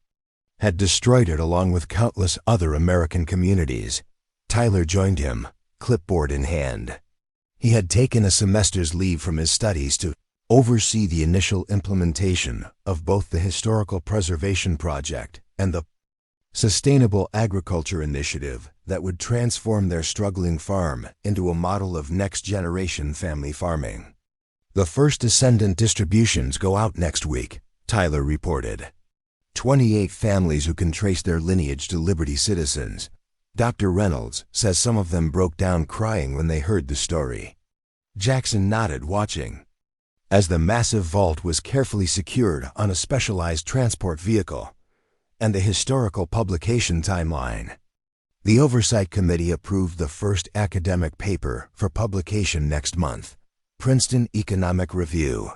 had destroyed it, along with countless other American communities. Tyler joined him, clipboard in hand. He had taken a semester's leave from his studies to oversee the initial implementation of both the Historical Preservation Project and the Sustainable Agriculture Initiative that would transform their struggling farm into a model of next-generation family farming. "The first descendant distributions go out next week," Tyler reported. 28 families who can trace their lineage to Liberty citizens. Dr. Reynolds says some of them broke down crying when they heard the story. Jackson nodded, watching as the massive vault was carefully secured on a specialized transport vehicle, and the historical publication timeline. The Oversight Committee approved the first academic paper for publication next month, Princeton Economic Review.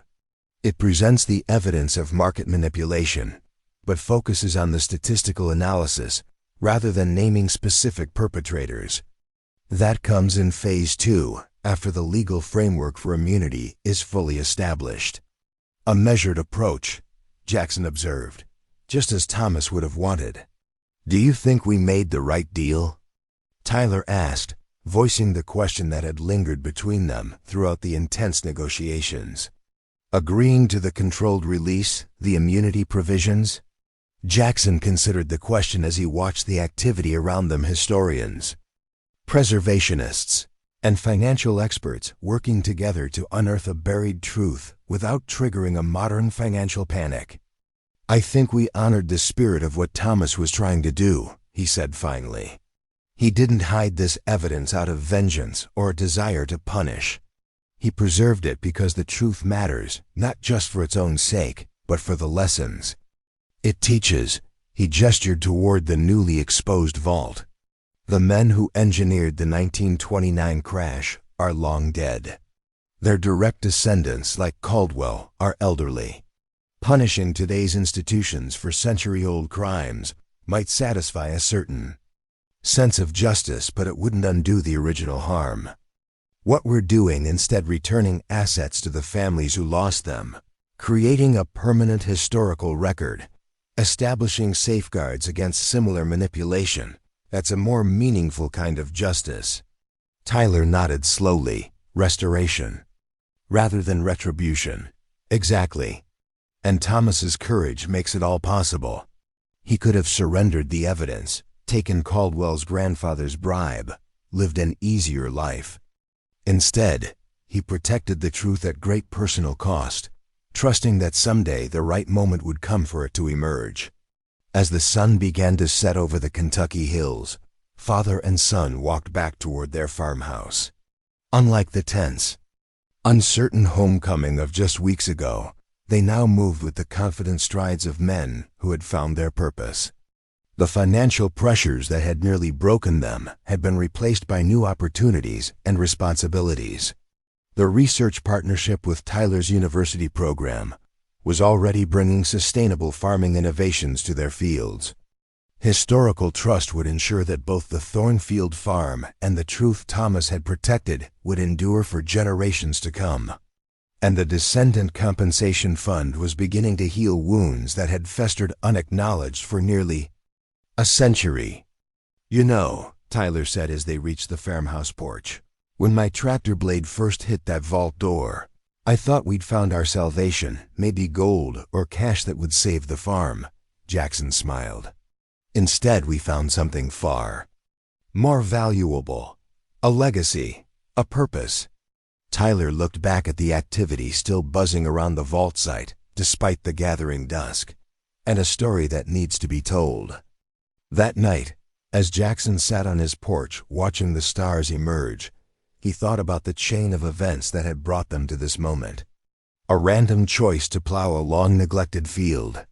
It presents the evidence of market manipulation, but focuses on the statistical analysis rather than naming specific perpetrators. That comes in Phase 2, after the legal framework for immunity is fully established. "A measured approach," Jackson observed, just as Thomas would have wanted. "Do you think we made the right deal?" Tyler asked, voicing the question that had lingered between them throughout the intense negotiations. "Agreeing to the controlled release, the immunity provisions?" Jackson considered the question as he watched the activity around them. Historians, preservationists, and financial experts working together to unearth a buried truth without triggering a modern financial panic. "I think we honored the spirit of what Thomas was trying to do," he said finally. "He didn't hide this evidence out of vengeance or a desire to punish. He preserved it because the truth matters, not just for its own sake, but for the lessons it teaches." He gestured toward the newly exposed vault. "The men who engineered the 1929 crash are long dead. Their direct descendants, like Caldwell, are elderly. Punishing today's institutions for century-old crimes might satisfy a certain sense of justice, but it wouldn't undo the original harm. What we're doing instead, returning assets to the families who lost them, creating a permanent historical record, establishing safeguards against similar manipulation. That's a more meaningful kind of justice." Tyler nodded slowly. "Restoration, rather than retribution." "Exactly. And Thomas's courage makes it all possible. He could have surrendered the evidence, taken Caldwell's grandfather's bribe, lived an easier life. Instead, he protected the truth at great personal cost, trusting that someday the right moment would come for it to emerge." As the sun began to set over the Kentucky hills, father and son walked back toward their farmhouse. Unlike the tense, uncertain homecoming of just weeks ago, they now moved with the confident strides of men who had found their purpose. The financial pressures that had nearly broken them had been replaced by new opportunities and responsibilities. The research partnership with Tyler's university program was already bringing sustainable farming innovations to their fields. Historical trust would ensure that both the Thornfield farm and the truth Thomas had protected would endure for generations to come. And the Descendant Compensation Fund was beginning to heal wounds that had festered unacknowledged for nearly a century. "You know," Tyler said as they reached the farmhouse porch, "when my tractor blade first hit that vault door, I thought we'd found our salvation, maybe gold or cash that would save the farm." Jackson smiled. "Instead, we found something far more valuable, a legacy, a purpose." Tyler looked back at the activity still buzzing around the vault site, despite the gathering dusk, and a story that needs to be told. That night, as Jackson sat on his porch watching the stars emerge, he thought about the chain of events that had brought them to this moment. A random choice to plow a long-neglected field.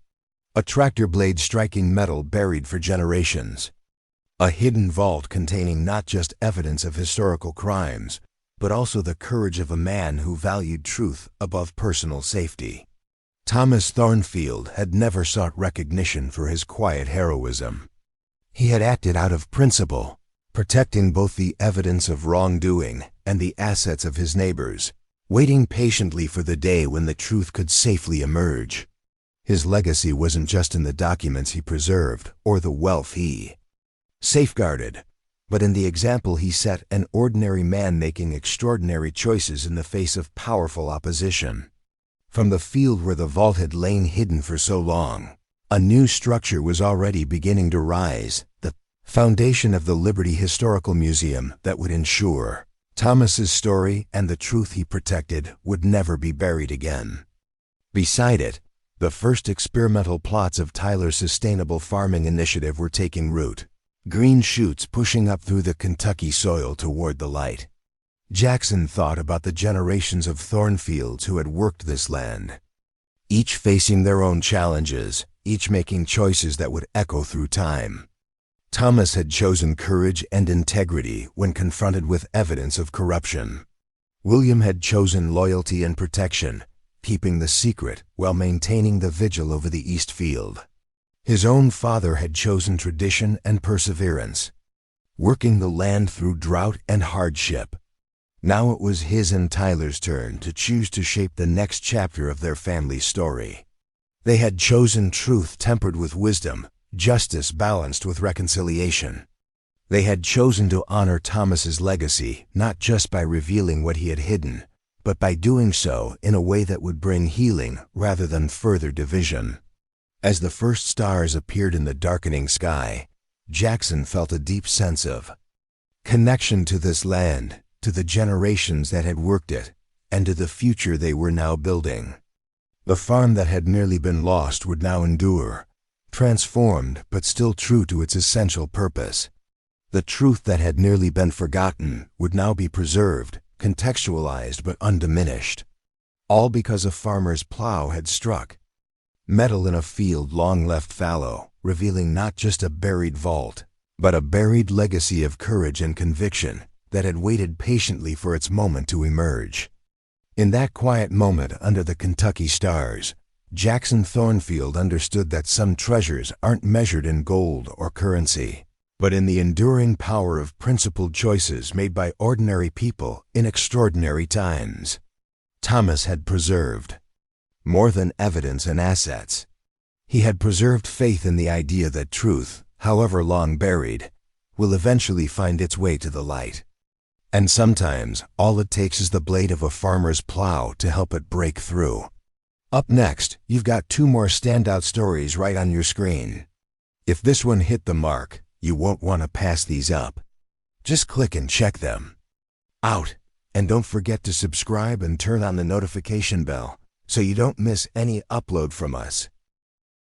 A tractor blade striking metal buried for generations. A hidden vault containing not just evidence of historical crimes, but also the courage of a man who valued truth above personal safety. Thomas Thornfield had never sought recognition for his quiet heroism. He had acted out of principle, protecting both the evidence of wrongdoing and the assets of his neighbors, waiting patiently for the day when the truth could safely emerge. His legacy wasn't just in the documents he preserved or the wealth he safeguarded, but in the example he set, an ordinary man making extraordinary choices in the face of powerful opposition. From the field where the vault had lain hidden for so long, a new structure was already beginning to rise, the foundation of the Liberty Historical Museum that would ensure Thomas's story and the truth he protected would never be buried again. Beside it, the first experimental plots of Tyler's sustainable farming initiative were taking root, green shoots pushing up through the Kentucky soil toward the light. Jackson thought about the generations of Thornfields who had worked this land, each facing their own challenges, each making choices that would echo through time. Thomas had chosen courage and integrity when confronted with evidence of corruption. William had chosen loyalty and protection, keeping the secret while maintaining the vigil over the East Field. His own father had chosen tradition and perseverance, working the land through drought and hardship. Now it was his and Tyler's turn to choose to shape the next chapter of their family's story. They had chosen truth tempered with wisdom, justice balanced with reconciliation. They had chosen to honor Thomas's legacy not just by revealing what he had hidden, but by doing so in a way that would bring healing rather than further division. As the first stars appeared in the darkening sky, Jackson felt a deep sense of connection to this land, to the generations that had worked it, and to the future they were now building. The farm that had nearly been lost would now endure, transformed but still true to its essential purpose. The truth that had nearly been forgotten would now be preserved, contextualized but undiminished. All because a farmer's plow had struck metal in a field long left fallow, revealing not just a buried vault, but a buried legacy of courage and conviction that had waited patiently for its moment to emerge. In that quiet moment under the Kentucky stars, Jackson Thornfield understood that some treasures aren't measured in gold or currency, but in the enduring power of principled choices made by ordinary people in extraordinary times. Thomas had preserved more than evidence and assets. He had preserved faith in the idea that truth, however long buried, will eventually find its way to the light. And sometimes, all it takes is the blade of a farmer's plow to help it break through. Up next, you've got 2 more standout stories right on your screen. If this one hit the mark, you won't want to pass these up. Just click and check them out. And don't forget to subscribe and turn on the notification bell so you don't miss any upload from us.